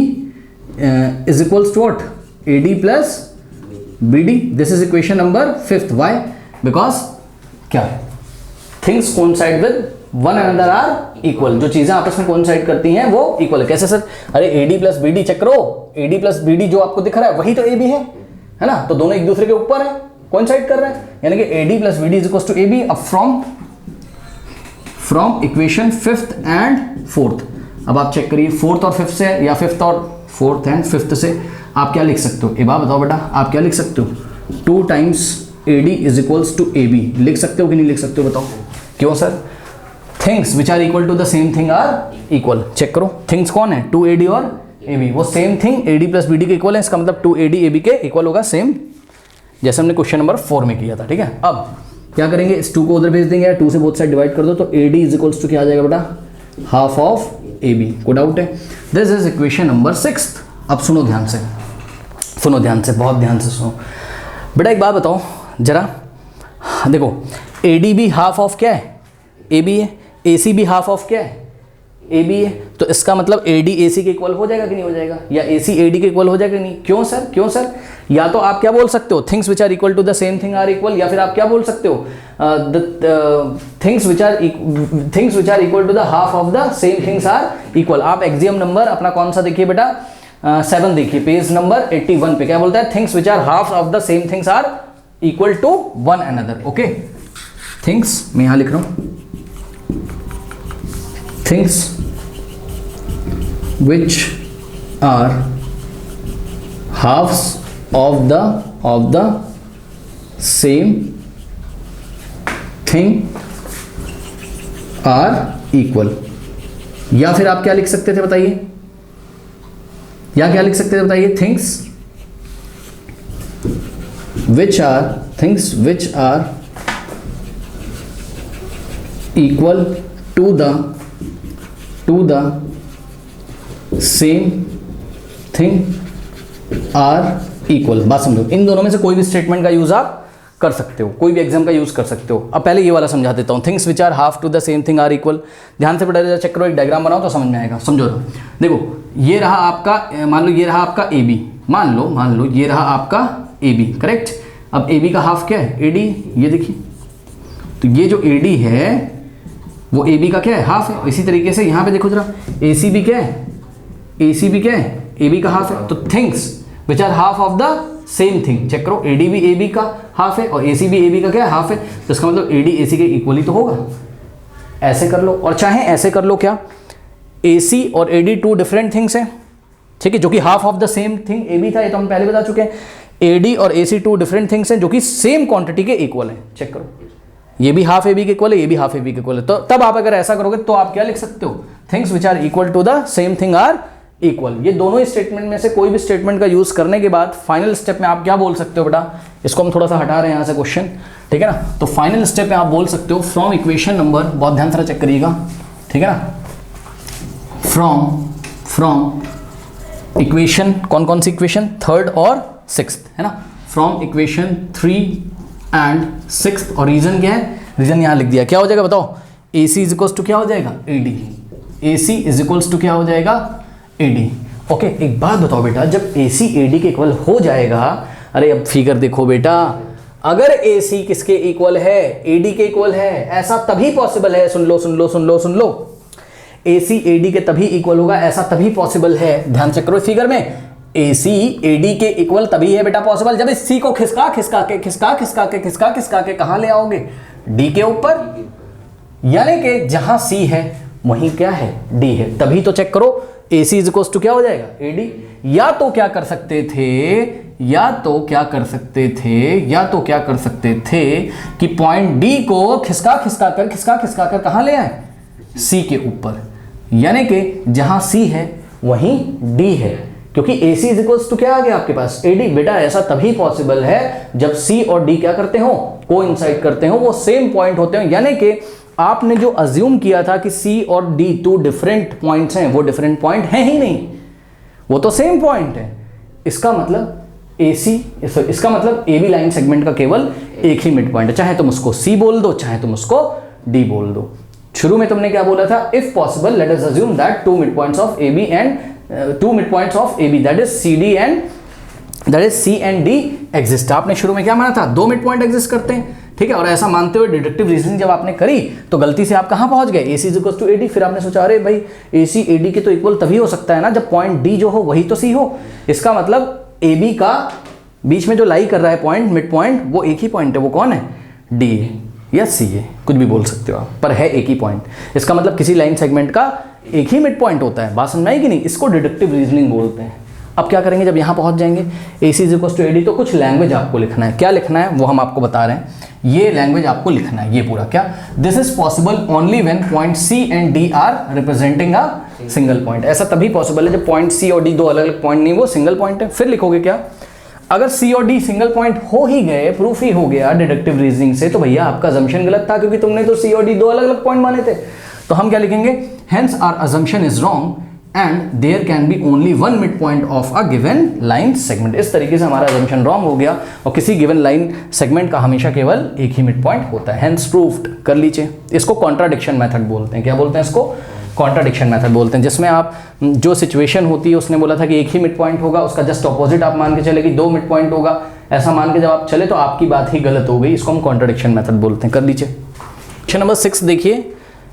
is equals to what, A D plus B D. This is equation number 5th। Why, because क्या things coincide with one another are equal, जो चीजें आपस में कोइंसाइड करती हैं वो इक्वल है। कैसे सर, अरे A D plus B D check करो, A D plus B D जो आपको दिख रहा है वही तो ए बी है ना। तो दोनों एक दूसरे के ऊपर है, कोइंसाइड कर रहे हैं, यानी कि A D plus B D is equal to A B. अब from equation 5th and 4th, अब आप चेक करिए 4th और 5th से या 5th और 4th एंड 5th से आप क्या लिख सकते हो, एक बात बताओ बेटा, आप क्या लिख सकते हो, 2 times A D is equals to A B लिख सकते हो कि नहीं लिख सकते हो बताओ। क्यों sir, things which are equal to the same thing are equal. Check करो थिंग्स कौन है, 2AD और AB, वो सेम थिंग AD प्लस BD के इक्वल है, इसका मतलब 2AD AB के इक्वल होगा, सेम जैसे हमने क्वेश्चन नंबर 4 में किया था, ठीक है। अब क्या करेंगे, इस 2 को उधर भेज देंगे, 2 से बोथ साइड डिवाइड कर दो, तो AD इज इक्वल्स टू क्या आ जाएगा बेटा, हाफ ऑफ AB। को डाउट है, this is equation number 6th। अब सुनो ध्यान से, सुनो ध्यान से, बहुत ध्यान से सुनो बेटा। एक बात बताओ जरा, देखो AD भी हाफ ऑफ क्या है, AB है, AC भी हाफ ऑफ क्या है, AB है। तो इसका मतलब AD AC के इक्वल हो जाएगा कि नहीं हो जाएगा, या AC AD के इक्वल हो जाएगा कि नहीं। क्यों सर, क्यों सर, या तो आप क्या बोल सकते हो, things which are equal to the same thing are equal, या फिर आप क्या बोल सकते हो, things which are equal to the half of the same things are equal. आप एक्सियम नंबर अपना कौन सा देखिए बेटा, 7 देखिए, पेज नंबर 81 पे क्या बोलता है, things which are half of the same things are equal to one another. Okay, things मैं यहां लिख रहा हूं, things which are halves of the same thing are equal। या फिर आप क्या लिख सकते थे बताइए, या क्या लिख सकते थे बताइए, things which are equal to the same thing are equal। बात समझो, इन दोनों में से कोई भी स्टेटमेंट का यूज आप कर सकते हो, कोई भी एग्जाम का यूज कर सकते हो। अब पहले ये वाला समझा देता हूँ, things which are half to the same thing are equal. ध्यान से बेटा चेक करो, एक डायग्राम बनाओ तो समझ में आएगा, समझो। देखो ये रहा आपका, मान लो ये रहा आपका AB, मान लो ये रहा आपका AB, करेक्ट। अब AB का हाफ क्या है, AD, ये देखिए, तो ये जो AD है वो AB का क्या है, हाफ है। इसी तरीके से यहाँ पे देखो जरा, AC भी क्या है, क्या है, AB का हाफ है। तो things which are half of the same thing, check करो, AD भी AB का हाफ है और AC भी AB का क्या है, हाफ है। तो इसका मतलब AD AC के इक्वल ही तो होगा। ऐसे कर लो, और चाहे ऐसे कर लो, क्या AC और AD 2 डिफरेंट थिंग्स हैं, ठीक है, जो कि half of the same thing AB था, ये तो हम पहले बता चुके हैं। AD और AC 2 डिफरेंट थिंग्स हैं जो कि सेम क्वांटिटी के इक्वल हैं। चेक करो, ये भी हाफ ए बी के इक्वल है, ये भी हाफ ए बी के इक्वल है। तो तब आप अगर ऐसा करोगे तो आप क्या लिख सकते हो, things which are equal to the same thing are equal. ये दोनों स्टेटमेंट में से कोई भी स्टेटमेंट का यूज करने के बाद फाइनल स्टेप में आप क्या बोल सकते हो बेटा, इसको हम थोड़ा सा हटा रहे हैं यहाँ से क्वेश्चन, ठीक है ना। तो फाइनल स्टेप में आप बोल सकते हो फ्रॉम इक्वेशन नंबर, बहुत ध्यान से चेक करिएगा, ठीक है ना, फ्रॉम इक्वेशन, कौन कौन सी इक्वेशन, थर्ड और सिक्स्थ, है ना, फ्रॉम इक्वेशन 3 एंड 6। और रीजन क्या है, रीजन यहाँ लिख दिया, क्या हो जाएगा बताओ, A C is equals to क्या हो जाएगा, A D, A C is equals to क्या हो जाएगा, ए डी। ओके, एक बात बताओ बेटा, जब ए सी ए डी के इक्वल हो जाएगा, अरे अब फिगर देखो बेटा, अगर ए सी किसके इक्वल है, ए डी के इक्वल है, ऐसा तभी पॉसिबल है, सुन लो सुन लो सुन लो सुन लो, ए सी ए डी के तभी इक्वल होगा, ऐसा तभी पॉसिबल है, ध्यान चेक करो फिगर में, ए सी ए डी के इक्वल तभी है बेटा पॉसिबल जब इस सी को खिसका खिसका के कहां ले आओगे, डी के ऊपर, यानी कि जहां सी है वहीं क्या है, डी है, तभी तो चेक करो ए सी इज इक्वल टू क्या हो जाएगा, ए डी। या तो क्या कर सकते थे कि पॉइंट डी को खिसका खिसका कर कहां ले आए, सी के ऊपर, यानी कि जहां सी है वहीं डी है, क्योंकि ए सी इज इक्वल्स टू क्या आ गया आपके पास, ए डी। बेटा ऐसा तभी पॉसिबल है जब सी और डी क्या करते हो, कोइंसाइड करते हो, वो सेम पॉइंट होते हो, यानी कि आपने जो अज्यूम किया था कि सी और डी 2 डिफरेंट पॉइंट्स हैं, वो डिफरेंट पॉइंट हैं ही नहीं, वो तो सेम पॉइंट है। इसका मतलब इसका मतलब ए बी लाइन सेगमेंट का केवल एक ही मिड पॉइंट है, चाहे तुम उसको सी बोल दो, चाहे तुम उसको डी बोल दो। शुरू में तुमने क्या बोला था, if possible let us assume that 2 midpoints of AB and 2 midpoints of AB, that is C and D exist। आपने शुरू में क्या माना था, 2 मिड एग्जिस्ट करते हैं, ठीक है, और ऐसा मानते हुए डिडक्टिव रीजनिंग जब आपने करी तो गलती से आप कहां पहुंच गए, AC is equal to AD। फिर आपने सोचा अरे भाई AC AD के तो इक्वल तभी हो सकता है ना जब पॉइंट D जो हो वही तो C हो, इसका मतलब AB का बीच में जो लाई कर रहा है पॉइंट, मिड पॉइंट, वो एक ही पॉइंट है, वो कौन है, D है या C है, कुछ भी बोल सकते हो आप, पर है एक ही पॉइंट। इसका मतलब किसी लाइन सेगमेंट का एक ही मिड पॉइंट होता है, बात समझ में आई कि नहीं, इसको डिडक्टिव रीजनिंग बोलते हैं। अब क्या करेंगे जब यहां पहुंच जाएंगे AC is equal to AD, तो कुछ लैंग्वेज आपको लिखना है, क्या लिखना है वो हम आपको बता रहे हैं, ये लैंग्वेज आपको लिखना है, ये पूरा क्या, this is possible only when point C and D are representing a single point. ऐसा तभी पॉसिबल है जब पॉइंट C और D दो अलग अलग पॉइंट नहीं, वो सिंगल पॉइंट है। फिर लिखोगे क्या, अगर C और D सिंगल पॉइंट हो ही गए, प्रूफ ही हो गया डिडक्टिव रीजनिंग से, तो भैया आपका अजम्पशन गलत था, क्योंकि तुमने तो C और D दो अलग अलग पॉइंट माने थे। तो हम क्या लिखेंगे, hence our assumption is wrong and there can be only 1 mid point of a given line segment. इस तरीके से हमारा अजम्पशन रॉन्ग हो गया और किसी गिवन लाइन सेगमेंट का हमेशा केवल एक ही मिड पॉइंट होता है, हेंस प्रूव्ड कर लीजिए। इसको कॉन्ट्राडिक्शन मेथड बोलते हैं, क्या बोलते हैं इसको, कॉन्ट्राडिक्शन मेथड बोलते हैं, जिसमें आप जो सिचुएशन होती है, उसने बोला था कि एक ही मिड पॉइंट होगा, उसका जस्ट ऑपोजिट आप मान के चले कि 2 मिड पॉइंट होगा, ऐसा मान के जब आप चले तो आपकी बात ही गलत हो गई, इसको हम कॉन्ट्राडिक्शन मेथड बोलते हैं। कर लीजिए। क्वेश्चन नंबर 6 देखिए,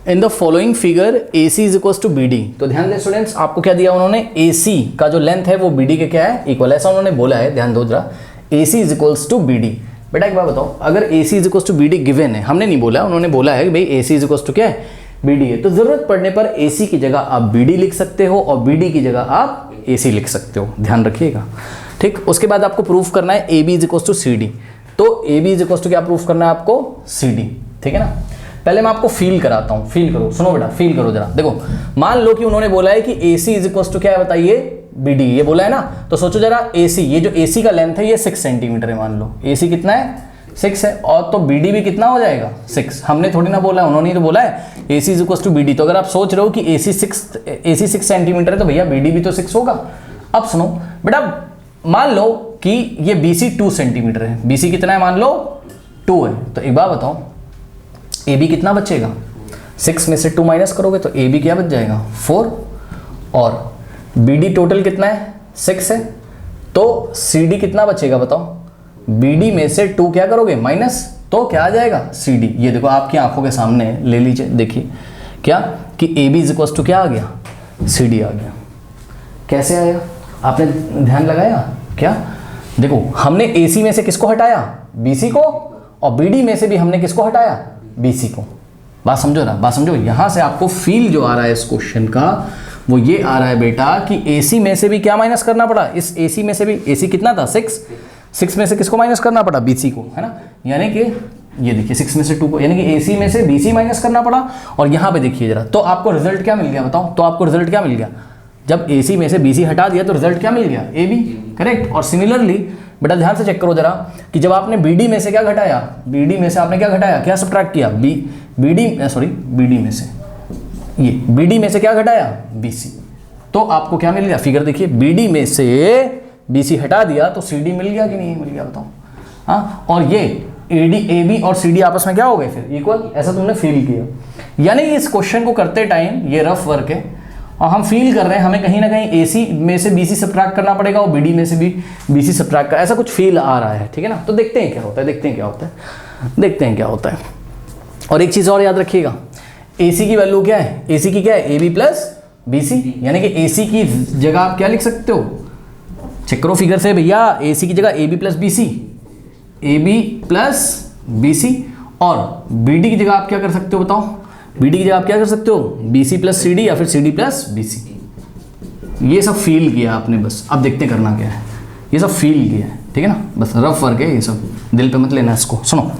in the following figure AC is equal to BD। तो ध्यान दें स्टूडेंट्स, आपको क्या दिया उन्होंने, AC का जो लेंथ है वो BD के क्या है, इक्वल, ऐसा उन्होंने बोला है, ध्यान दो जरा, AC is equals to BD। बेटा एक बात बताओ, अगर AC is equals to BD given है, हमने नहीं बोला, उन्होंने बोला है कि भाई AC इज इक्वल्स टू क्या है, BD है, तो जरूरत पड़ने पर AC की जगह आप BD लिख सकते हो और BD की जगह आप AC लिख सकते हो, ध्यान रखिएगा, ठीक। उसके बाद आपको प्रूफ करना है AB is equals to CD, तो AB इज इक्वल्स टू क्या प्रूफ करना है आपको, CD, ठीक है ना। पहले मैं आपको फील कराता हूं, फील करो, सुनो बेटा, फील करो जरा। देखो मान लो कि उन्होंने बोला है कि AC इज इक्वल्स टू क्या है बताइए, BD, ये बोला है ना, तो सोचो जरा AC, ये जो AC का लेंथ है ये 6 सेंटीमीटर है, मान लो AC कितना है, 6 है, और तो BD भी कितना हो जाएगा, 6। हमने थोड़ी ना बोला, उन्होंने तो बोला है AC is equals to BD। तो अगर आप सोच रहे हो कि AC 6 सेंटीमीटर है तो भैया BD भी तो 6 होगा। अब सुनो बेटा, मान लो कि ये BC 2 सेंटीमीटर है, BC कितना है, मान लो 2 है, तो एक बात बताओ AB कितना बचेगा, 6 में से 2 माइनस करोगे तो AB क्या बच जाएगा, 4, और BD टोटल कितना है, 6 है, तो CD कितना बचेगा बताओ, BD में से 2 क्या करोगे माइनस, तो क्या आ जाएगा, CD। ये देखो आपकी आंखों के सामने ले लीजिए, देखिए क्या कि AB इज इक्वल टू क्या आ गया, CD आ गया। कैसे आया, आपने ध्यान लगाया क्या, देखो हमने AC में से किसको हटाया, BC को, और BD में से भी हमने किसको हटाया, BC को। बात समझो ना, बात समझो। यहां से आपको फील जो आ रहा है इस क्वेश्चन का वो ये आ रहा है बेटा कि AC में से भी क्या माइनस करना पड़ा, इस AC में से भी, AC कितना था, 6 में से किसको माइनस करना पड़ा, BC को, है ना। यानी कि ये देखिए 6 में से 2 को, यानी कि AC में से BC माइनस करना पड़ा, और यहाँ पे देखिए जरा, तो आपको रिजल्ट क्या मिल गया बताओ, तो आपको रिजल्ट क्या मिल गया, जब AC में से BC हटा दिया तो रिजल्ट क्या मिल गया, AB, करेक्ट। और सिमिलरली बेटा ध्यान से चेक करो जरा कि जब आपने BD में से क्या घटाया, BD में से आपने क्या घटाया, क्या सब्ट्रैक्ट किया, BD में से, ये BD में से क्या घटाया, BC, तो आपको क्या मिल गया, फिगर देखिए, BD में से BC हटा दिया तो CD मिल गया कि नहीं मिल गया बताओ, हाँ। और ये AB और CD आपस में क्या हो गए फिर, इक्वल, ऐसा तुमने फील किया। यानी इस क्वेश्चन को करते टाइम, ये रफ वर्क है और हम फील कर रहे हैं हमें कहीं ना कहीं AC में से BC सब्ट्रैक्ट करना पड़ेगा और BD में से भी BC सब्ट्रैक्ट कर, ऐसा कुछ फील आ रहा है, ठीक है ना। तो देखते हैं क्या होता है, देखते हैं क्या होता है। और एक चीज़ और याद रखिएगा, AC की वैल्यू क्या है, AC की क्या है, AB प्लस BC, यानी कि AC की जगह आप क्या लिख सकते हो, चेक करो फिगर से भैया, AC की जगह AB प्लस BC, और BD की जगह आप क्या कर सकते हो बताओ, BD की जगह आप क्या कर सकते हो, BC प्लस CD या फिर CD प्लस BC। ये सब फील किया आपने, बस अब देखते करना क्या है, ये सब फील किया है, ठीक है ना, बस रफ वर्क है ये सब, दिल पे मत लेना इसको। सुनो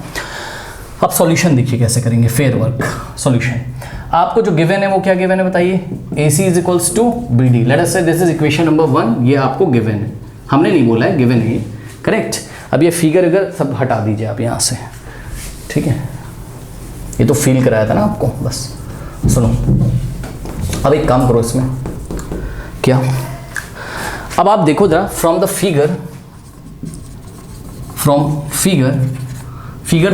अब सॉल्यूशन देखिए कैसे करेंगे, फेयर वर्क सॉल्यूशन। आपको जो गिवन है वो क्या गिवन है बताइए, AC is equals to BD, let us see this is equation number 1, ये आपको गिवन है, हमने नहीं बोला है, गिवन है ये, करेक्ट। अब ये फिगर अगर सब हटा दीजिए आप यहाँ से, ठीक है, ये तो फील कराया था ना आपको, बस सुनो। अब एक काम करो इसमें, क्या, अब आप देखो जरा फ्रॉम द फिगर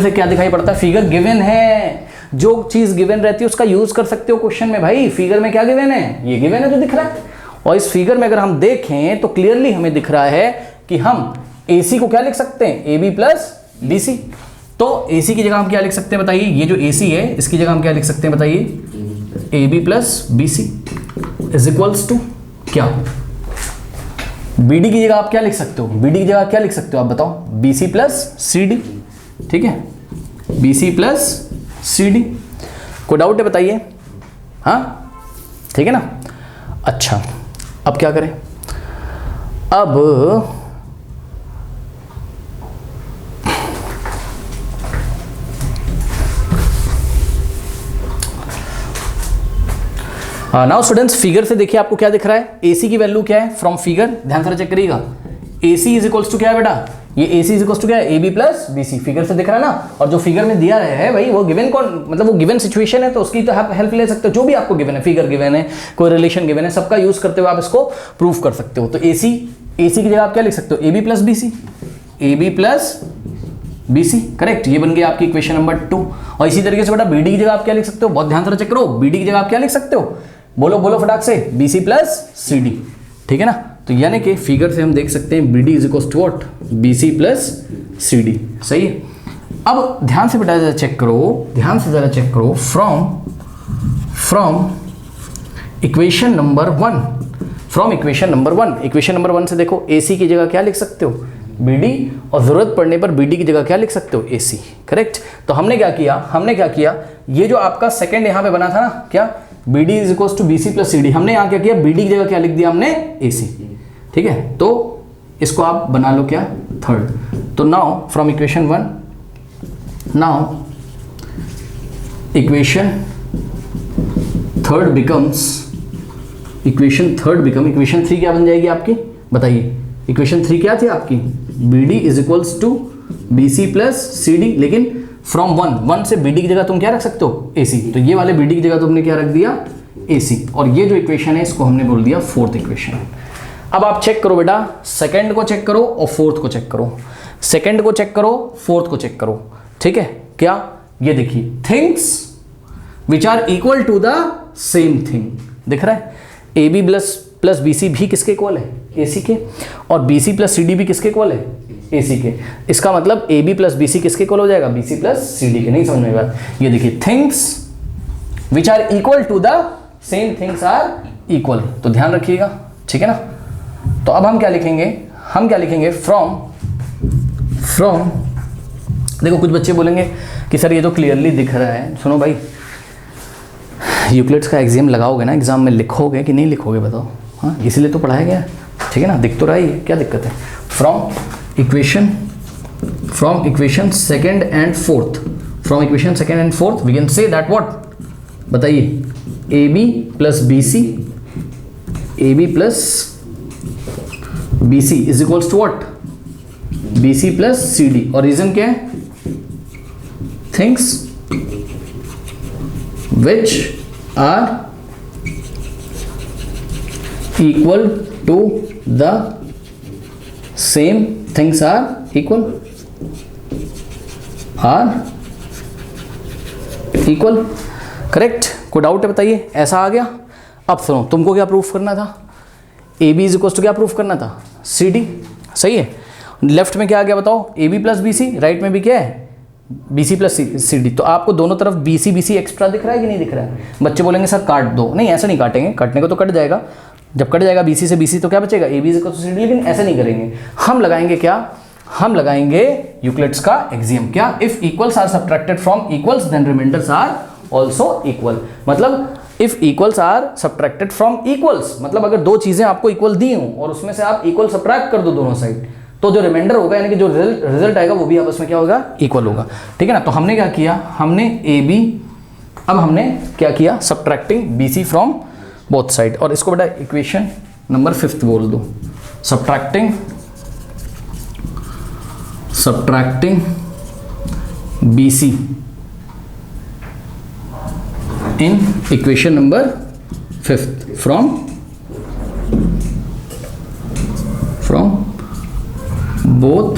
से क्या दिखाई पड़ता है, फिगर गिवन है, जो चीज गिवन रहती है उसका यूज कर सकते हो क्वेश्चन में भाई। फिगर में क्या गिवन है, ये गिवन है जो दिख रहा है, और इस फिगर में अगर हम देखें तो क्लियरली हमें दिख रहा है कि हम AC को क्या लिख सकते हैं, AB प्लस BC। तो AC की जगह हम क्या लिख सकते हैं बताइए, ये जो AC है इसकी जगह हम क्या लिख सकते हैं बताइए, AB plus BC is equals to क्या, BD की जगह आप क्या लिख सकते हो, BD की जगह क्या लिख सकते हो आप बताओ, BC प्लस CD, ठीक है, BC प्लस CD। कोई डाउट है बताइए, हाँ ठीक है ना। अच्छा अब क्या करें, अब नाउ स्टूडेंट्स फिगर से देखिए आपको क्या दिख रहा है, AC की वैल्यू क्या है फ्रॉम फिगर, ध्यान से चेक करिएगा, AC इज इक्वल्स टू क्या है बेटा, ये AC इज इक्वल्स टू क्या है, AB प्लस BC, फिगर से दिख रहा है ना। और जो फिगर में दिया है भाई वो गिवन कौन, मतलब वो गिवन सिचुएशन है, तो उसकी तो आप हेल्प ले सकते हो, जो भी आपको गिवन है, फिगर गिवन है, कोई रिलेशन गिवन है, सबका यूज करते हुए आप इसको प्रूव कर सकते हो। तो AC की जगह आप क्या लिख सकते हो, AB प्लस BC, करेक्ट, ये बन गया आपकी इक्वेशन नंबर 2। और इसी तरीके से बेटा BD की जगह आप क्या लिख सकते हो, बहुत ध्यान से चेक करो, BD की जगह आप क्या लिख सकते हो, बोलो फटाक से, BC प्लस CD, ठीक है ना। तो यानी कि फिगर से हम देख सकते हैं BD is equals to what, BC plus CD, सही है। अब ध्यान से बेटा जरा चेक करो, फ्रॉम इक्वेशन नंबर 1 से देखो AC की जगह क्या लिख सकते हो, BD, और जरूरत पड़ने पर BD की जगह क्या लिख सकते हो, AC, करेक्ट। तो हमने क्या किया, ये जो आपका सेकंड यहां पे बना था ना, क्या BD is equals to BC plus CD, हमने यहाँ क्या किया, BD की जगह क्या लिख दिया हमने, AC, ठीक है। तो इसको आप बना लो क्या, थर्ड। तो now from equation 1, equation third become equation 3 क्या बन जाएगी आपकी बताइए, इक्वेशन 3 क्या थी आपकी, BD is equals to BC plus CD, लेकिन फ्रॉम 1 से BD की जगह तुम क्या रख सकते हो, AC, तो ये वाले BD की जगह तुमने क्या रख दिया, AC, और ये जो इक्वेशन है इसको हमने बोल दिया फोर्थ इक्वेशन। अब आप चेक करो बेटा, सेकंड को चेक करो और फोर्थ को चेक करो, फोर्थ को चेक करो, ठीक है। क्या, ये देखिए, things which are equal to the same thing, दिख रहा है, AB प्लस BC भी किसके इक्वल है, AC के, और BC प्लस CD भी किसके इक्वल है, AC के। इसका मतलब AB प्लस BC किसके इक्वल हो जाएगा, BC प्लस CD के। नहीं समझ में बात, ये देखिए, things which are equal to the same things are equal, तो ध्यान रखिएगा, ठीक है ना। तो अब हम क्या लिखेंगे, फ्रॉम देखो कुछ बच्चे बोलेंगे कि सर ये तो क्लियरली दिख रहा है, सुनो भाई, यूक्लिड्स का एग्जाम लगाओगे ना, एग्जाम में लिखोगे कि नहीं लिखोगे बताओ, हाँ इसीलिए तो पढ़ाया गया है, ठीक है ना, दिख तो रहा है, क्या दिक्कत है। From equation second and fourth, from equation second and fourth we can say that what, बताइए, A B plus B C, A B plus B C is equals to what, B C plus C D. और reason क्या है, things which are equal to the same things are equal, correct. कोई doubt है बताइए, ऐसा आ गया। अब सुनो, तुमको क्या प्रूफ करना था, A B is equal to क्या प्रूफ करना था, सी डी, सही है। लेफ्ट में क्या आ गया बताओ, A B plus B C, right में भी क्या है, B C plus C D. तो आपको दोनों तरफ बी सी एक्स्ट्रा दिख रहा है कि नहीं दिख रहा है। बच्चे बोलेंगे सर काट दो, नहीं ऐसा नहीं काटेंगे, काटने को तो कट जाएगा, जब कट जाएगा बी सी से बी सी तो क्या बचेगा, A B is equal to C D. लेकिन ऐसा नहीं करेंगे, हम लगाएंगे क्या, हम लगाएंगे यूक्लिड्स का एक्सियम, क्या, if equals are subtracted from equals then remainders are also equal. मतलब if equals are subtracted from equals, मतलब अगर दो चीजें आपको इक्वल दी हों और उसमें से आप इक्वल सब्ट्रैक्ट कर दो दोनों साइड, तो जो रिमाइंडर होगा यानी कि जो रिजल्ट आएगा वो भी आपस में क्या होगा, इक्वल होगा, ठीक है ना। तो हमने क्या किया, हमने ए बी, अब हमने क्या किया, subtracting B C from both side. और इसको बेटा इक्वेशन नंबर 5 बोल दो, subtracting B C in equation number 5 from both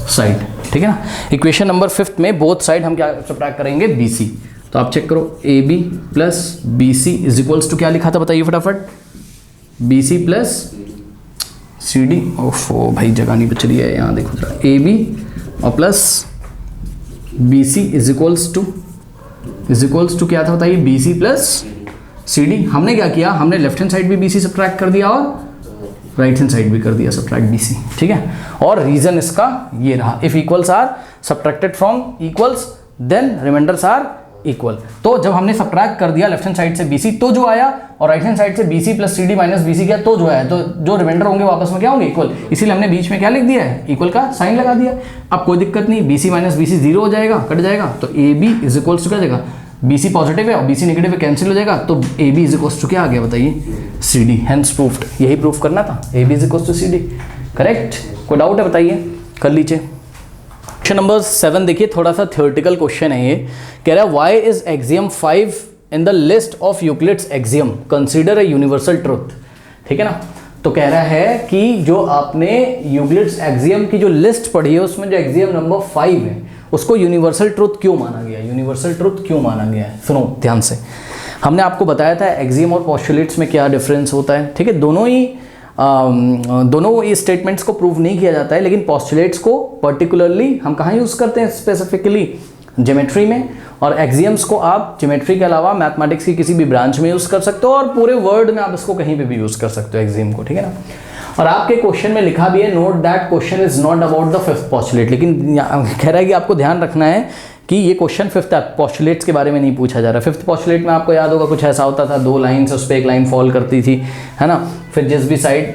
side, ठीक है ना। इक्वेशन नंबर 5 में बोथ साइड हम क्या सब्ट्रैक्ट करेंगे, बी सी। तो आप चेक करो, A B plus B C is equals to क्या लिखा था बताइए फटाफट, B C plus C D. ओफो भाई जगह नहीं बच रही है यहाँ, देखो जरा, ए बी और plus B C is equals to क्या था बताइए, B C plus C D. हमने क्या किया, हमने लेफ्ट हैंड साइड भी बी सी सब्ट्रैक्ट कर दिया और राइट हैंड साइड भी कर दिया सब्ट्रैक्ट बी सी, ठीक है। और रीजन इसका ये रहा, if equals are subtracted from equals then remainders are equal. तो जब हमने सब्ट्रैक्ट कर दिया लेफ्ट हैंड साइड से BC तो जो आया, और राइट हैंड साइड से BC plus CD minus BC किया तो जो आया, तो जो रिमाइंडर होंगे वापस में क्या होंगे, इक्वल। इसीलिए हमने बीच में क्या लिख दिया है, इक्वल का साइन लगा दिया। अब कोई दिक्कत नहीं, BC माइनस BC 0 हो जाएगा, कट जाएगा, तो AB इज इक्वल्स टू क्या जाएगा, BC पॉजिटिव है और BC नेगेटिव है, कैंसिल हो जाएगा, तो AB इज इक्वल्स टू क्या आ गया बताइए, CD। हेंस प्रूफ्ड, यही प्रूफ करना था, AB is equals to CD, correct. कोई डाउट है बताइए, कर लीजिए। क्वेश्चन नंबर 7 देखिए, थोड़ा सा थ्योरेटिकल क्वेश्चन है ये। कह रहा है why is axiom 5 in the list of Euclid's axiom consider a universal truth, ठीक है ना। तो कह रहा है कि जो आपने यूक्लिड्स एक्सियम की जो लिस्ट पढ़ी है उसमें जो एक्सियम नंबर 5 है उसको यूनिवर्सल ट्रुथ क्यों माना गया, यूनिवर्सल ट्रुथ क्यों माना गया है। सुनो ध्यान से, हमने आपको बताया था एक्सियम और पोस्टुलेट्स में क्या डिफरेंस होता है, ठीक है। दोनों ये स्टेटमेंट्स को प्रूव नहीं किया जाता है, लेकिन पोस्टुलेट्स को पर्टिकुलरली हम कहाँ यूज़ करते हैं, स्पेसिफिकली ज्योमेट्री में, और एक्सियम्स को आप ज्योमेट्री के अलावा मैथमेटिक्स की किसी भी ब्रांच में यूज़ कर सकते हो, और पूरे वर्ड में आप इसको कहीं पे भी यूज़ कर सकते हो एक्सियम को, ठीक है ना। और आपके क्वेश्चन में लिखा भी है, note that question is not about the fifth postulate, लेकिन कह रहा है कि आपको ध्यान रखना है कि ये क्वेश्चन फिफ्थ पोस्टुलेट्स के बारे में नहीं पूछा जा रहा। फिफ्थ पोस्टुलेट में आपको याद होगा कुछ ऐसा होता था, 2 लाइन्स उस पर एक लाइन फॉल करती थी, है ना। फिर जिस भी साइड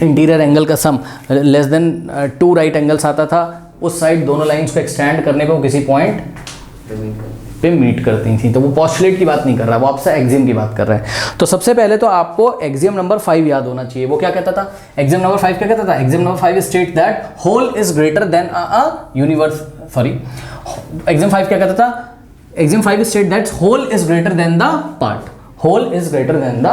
इंटीरियर एंगल का sum less than 2 right angles आता था, उस साइड दोनों लाइन्स को एक्सटेंड करने पे वो किसी पॉइंट पे मीट करती थी। तो वो पोस्टुलेट की बात नहीं कर रहा है, वो आपसे एक्सियम की बात कर रहा है। तो सबसे पहले तो आपको एक्सियम नंबर 5 याद होना चाहिए। वो क्या कहता था, एक्सियम नंबर 5 क्या कहता था, axiom number 5 state that whole is greater than a universe, sorry axiom 5 क्या कहता था, axiom 5 state that whole is greater than the part, whole is greater than the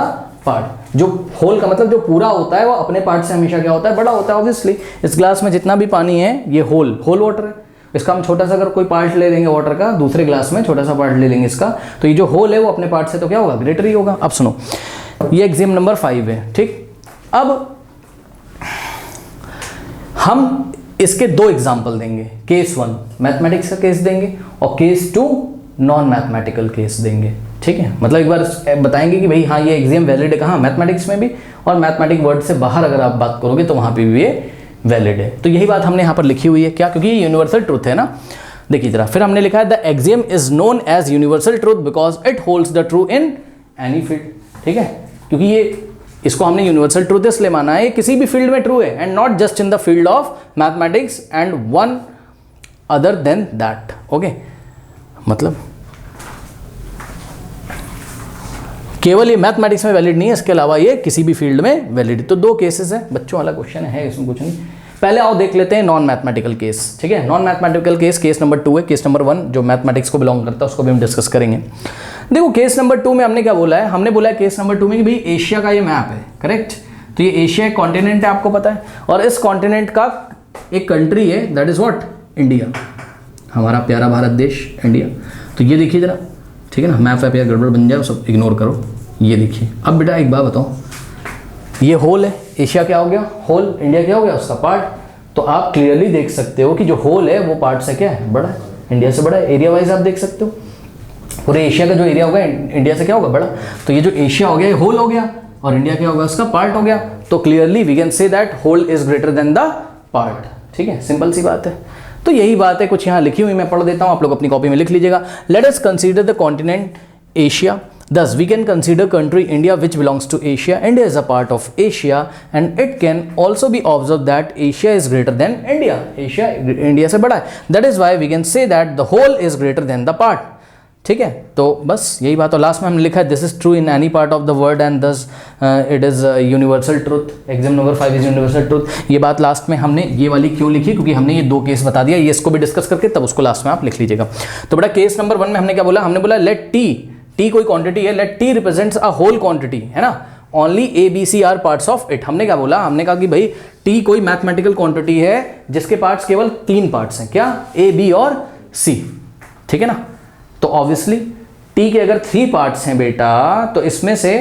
part. जो होल का मतलब जो पूरा होता है वो अपने पार्ट से हमेशा क्या होता है, बड़ा होता है। ऑब्वियसली इस ग्लास में जितना भी पानी है ये होल वाटर है, इसका हम छोटा सा अगर कोई पार्ट ले लेंगे वाटर का, दूसरे ग्लास में छोटा सा पार्ट ले लेंगे इसका, तो ये जो होल है वो अपने पार्ट से तो क्या होगा, ग्रेटर ही होगा। अब सुनो, ये एक्सियम नंबर 5 है, ठीक। अब हम इसके 2 एग्जाम्पल देंगे, केस 1 मैथमेटिक्स का केस देंगे और केस 2 नॉन मैथमेटिकल केस देंगे, ठीक है। मतलब एक बार बताएंगे कि भाई हाँ ये एक्सियम वैलिड है कहाँ, मैथमेटिक्स में भी, और मैथमेटिक वर्ड से बाहर अगर आप बात करोगे तो वहाँ पे भी ये वैलिड है। तो यही बात हमने यहाँ पर लिखी हुई है, क्या, क्योंकि ये यूनिवर्सल ट्रूथ है ना। देखिए जरा, फिर हमने लिखा है the axiom is known as universal truth because it holds the true in any field, ठीक है। क्योंकि ये इसको हमने यूनिवर्सल ट्रूथ इसलिए माना है, किसी भी फील्ड में ट्रू है, and not just in the field of mathematics, and one other than that. Okay, मतलब केवल ये मैथमेटिक्स में वैलिड नहीं है, इसके अलावा ये किसी भी फील्ड में वैलिड। तो 2 केसेस है बच्चों, वाला क्वेश्चन है, इसमें कुछ नहीं। पहले आओ देख लेते हैं नॉन मैथमेटिकल केस। ठीक है, non mathematical case, case number 2 है। केस नंबर 1 जो मैथमेटिक्स को बिलोंग करता है उसको भी हम डिस्कस करेंगे। देखो केस नंबर 2 में हमने क्या बोला है, हमने बोला है केस नंबर 2 में कि भाई एशिया का ये मैप है, करेक्ट। तो ये एशिया एक कॉन्टिनेंट है, आपको पता है, और इस कॉन्टिनेंट का एक कंट्री है, दैट इज व्हाट, इंडिया, हमारा प्यारा भारत देश इंडिया। तो ये देखिए जरा, ठीक है ना, मैप वैप या गड़बड़ बन जाए सब इग्नोर करो। ये देखिए, अब बेटा एक बात बताओ, ये होल है, एशिया क्या हो गया, होल, इंडिया क्या हो गया, उसका पार्ट। तो आप क्लियरली देख सकते हो कि जो होल है वो पार्ट से क्या है, बड़ा है, इंडिया से बड़ा है। एरिया वाइज आप देख सकते हो, पूरे एशिया का जो एरिया होगा इंडिया से क्या होगा, बड़ा। तो ये जो एशिया हो गया ये होल हो गया, और इंडिया क्या होगा, उसका पार्ट हो गया। तो clearly we can say that whole is greater than the part. ठीक है, सिंपल सी बात है। तो यही बात है, कुछ यहाँ लिखी हुई मैं पढ़ देता हूँ, आप लोग अपनी कॉपी में लिख लीजिएगा। Let us consider the continent Asia, thus we can consider country India which belongs to Asia. India is a part of Asia and it can also be observed that Asia is greater than India. Asia India से बड़ा है, that is why we can say that the whole is greater than the part. ठीक है, तो बस यही बात। और लास्ट में हमने लिखा है this is true in any part of the world and thus it is universal truth. Exam number 5 is universal truth. ये बात लास्ट में हमने ये वाली क्यों लिखी, क्योंकि हमने ये 2 केस बता दिया, ये इसको भी डिस्कस करके तब उसको लास्ट में आप लिख लीजिएगा। तो बेटा केस नंबर 1 में हमने क्या बोला, हमने बोला लेट टी कोई क्वांटिटी है, let T represents a whole quantity, है ना, only A B C are parts of it. हमने क्या बोला, हमने कहा कि भाई टी कोई मैथमेटिकल क्वांटिटी है जिसके पार्ट्स केवल 3 पार्ट्स हैं, क्या, ए बी और सी। ठीक है ना, तो ऑब्वियसली टी के अगर 3 पार्ट्स हैं बेटा, तो इसमें से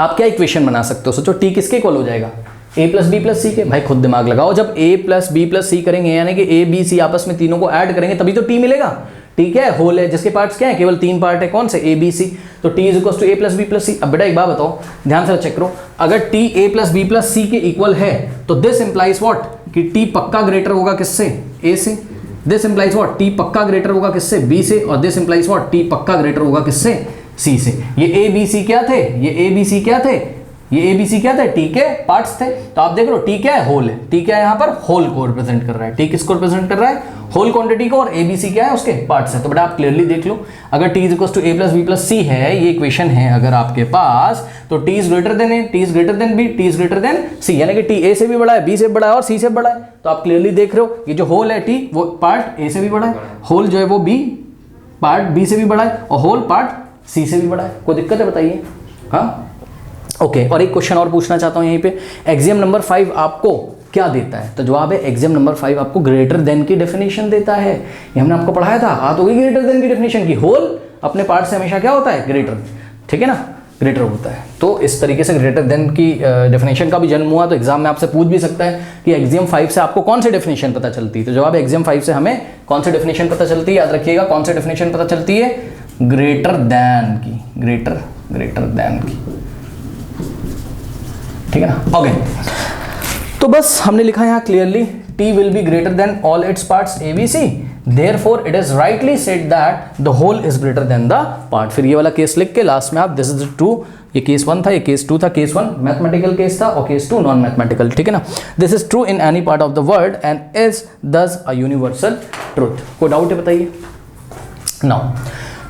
आप क्या इक्वेशन बना सकते हो, सोचो टी किसके इक्वल हो जाएगा, a plus B plus C के। भाई खुद दिमाग लगाओ, जब a प्लस बी प्लस सी करेंगे यानी कि a b c आपस में तीनों को ऐड करेंगे तभी तो टी मिलेगा। ठीक है, होल है जिसके पार्ट्स क्या है, केवल 3 पार्ट है, कौन से, ए बी सी। तो T is equal to A plus B plus C. अब बेटा एक बात बताओ, ध्यान से चेक करो, अगर T A plus B plus C के इक्वल है तो दिस इंप्लाइज व्हाट, कि टी पक्का ग्रेटर होगा किससे, ए से। दिस इंप्लाइज व्हाट, टी पक्का ग्रेटर होगा किससे, बी से। और दिस इंप्लाइज व्हाट, टी पक्का ग्रेटर होगा किससे, सी से। ये ए बी सी क्या थे, ये ए बी सी क्या थे, ये ए बी सी क्या थे, टी के पार्ट्स थे। तो आप देख लो टी क्या है, होल है। टी क्या है, यहाँ पर होल को रिप्रेजेंट कर रहा है। टी किसको रिप्रेजेंट कर रहा है, होल क्वांटिटी को, और ए बी सी क्या है, उसके पार्ट्स है। तो बेटा आप क्लियरली देख लो, अगर T is equal to A plus B plus C है, ये इक्वेशन है अगर आपके पास, तो T is greater than A, T is greater than B, T is greater than C, यानी कि टी ए से भी बड़ा है, बी से बड़ा है और सी से बड़ा है। तो आप क्लियरली देख रहे हो, ये जो होल है टी, वो पार्ट ए से भी बड़ा है, होल जो है वो बी पार्ट बी से भी बड़ा है, और होल पार्ट सी से भी बड़ा है। कोई दिक्कत है बताइए, हाँ ओके। और एक क्वेश्चन और पूछना चाहता हूं यहीं पे, एग्जाम नंबर 5 आपको क्या देता है, तो जवाब है एग्जाम नंबर 5 आपको ग्रेटर देन की डेफिनेशन देता है। ये हमने आपको पढ़ाया था, आ तो गई ग्रेटर देन की डेफिनेशन की, होल अपने पार्ट से हमेशा क्या होता है, ग्रेटर, ठीक है ना, ग्रेटर होता है। तो इस तरीके से ग्रेटर देन की डेफिनेशन का भी जन्म हुआ। तो एग्जाम में आपसे पूछ भी सकता है कि एग्जाम 5 से आपको कौन सी डेफिनेशन पता चलती है, तो जवाब है एग्जाम 5 से हमें कौन सी डेफिनेशन पता चलती है, याद रखिएगा कौन सी डेफिनेशन पता चलती है, ग्रेटर देन की, ग्रेटर देन की, ठीक है ना, ओके। तो बस हमने लिखा यहाँ clearly, T will be greater than all its parts A, B, C. Therefore, it is rightly said that the whole is greater than the part. फिर ये वाला केस लिख के लास्ट में आप this is true, ये केस 1 था, ये केस 2 था, केस 1 मैथमेटिकल केस था और केस 2 नॉन मैथमेटिकल, ठीक है ना। This is true in any part of the world and is दस अ यूनिवर्सल ट्रूथ। कोई डाउट है बताइए। नाउ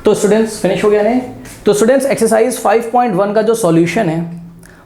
तो स्टूडेंट्स फिनिश हो गया नहीं, तो स्टूडेंट्स एक्सरसाइज 5.1 का जो सॉल्यूशन है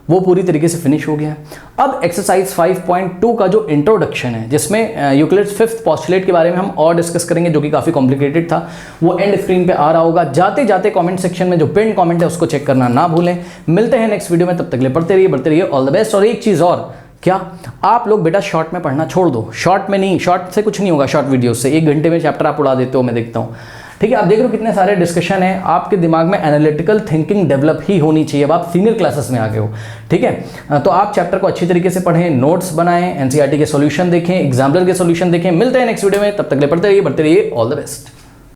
वो पूरी तरीके से फिनिश हो गया है। अब एक्सरसाइज 5.2 का जो इंट्रोडक्शन है, जिसमें यूक्लिड्स 5th पोस्टुलेट के बारे में हम और डिस्कस करेंगे, जो कि काफ़ी कॉम्प्लिकेटेड था, वो एंड स्क्रीन पे आ रहा होगा। जाते जाते कमेंट सेक्शन में जो पिन कमेंट है उसको चेक करना ना भूलें। मिलते हैं नेक्स्ट वीडियो में, तब तक के लिए पढ़ते रहिए, बढ़ते रहिए, ऑल द बेस्ट। और एक चीज़ और, क्या आप लोग बेटा शॉर्ट में पढ़ना छोड़ दो, शॉर्ट में नहीं, शॉर्ट से कुछ नहीं होगा, शॉर्ट वीडियो से 1 घंटे में चैप्टर आप उड़ा देते हो, मैं देखता हूँ, ठीक है। आप देख रहे हो कितने सारे डिस्कशन है, आपके दिमाग में एनालिटिकल थिंकिंग डेवलप ही होनी चाहिए। अब आप सीनियर क्लासेस में आ गए हो, ठीक है, तो आप चैप्टर को अच्छी तरीके से पढ़ें, नोट्स बनाएं, एनसीईआरटी के सॉल्यूशन देखें, एग्जाम्पलर के सॉल्यूशन देखें। मिलते हैं नेक्स्ट वीडियो में, तब तक के लिए पढ़ते रहिए, बढ़ते रहिए, ऑल द बेस्ट।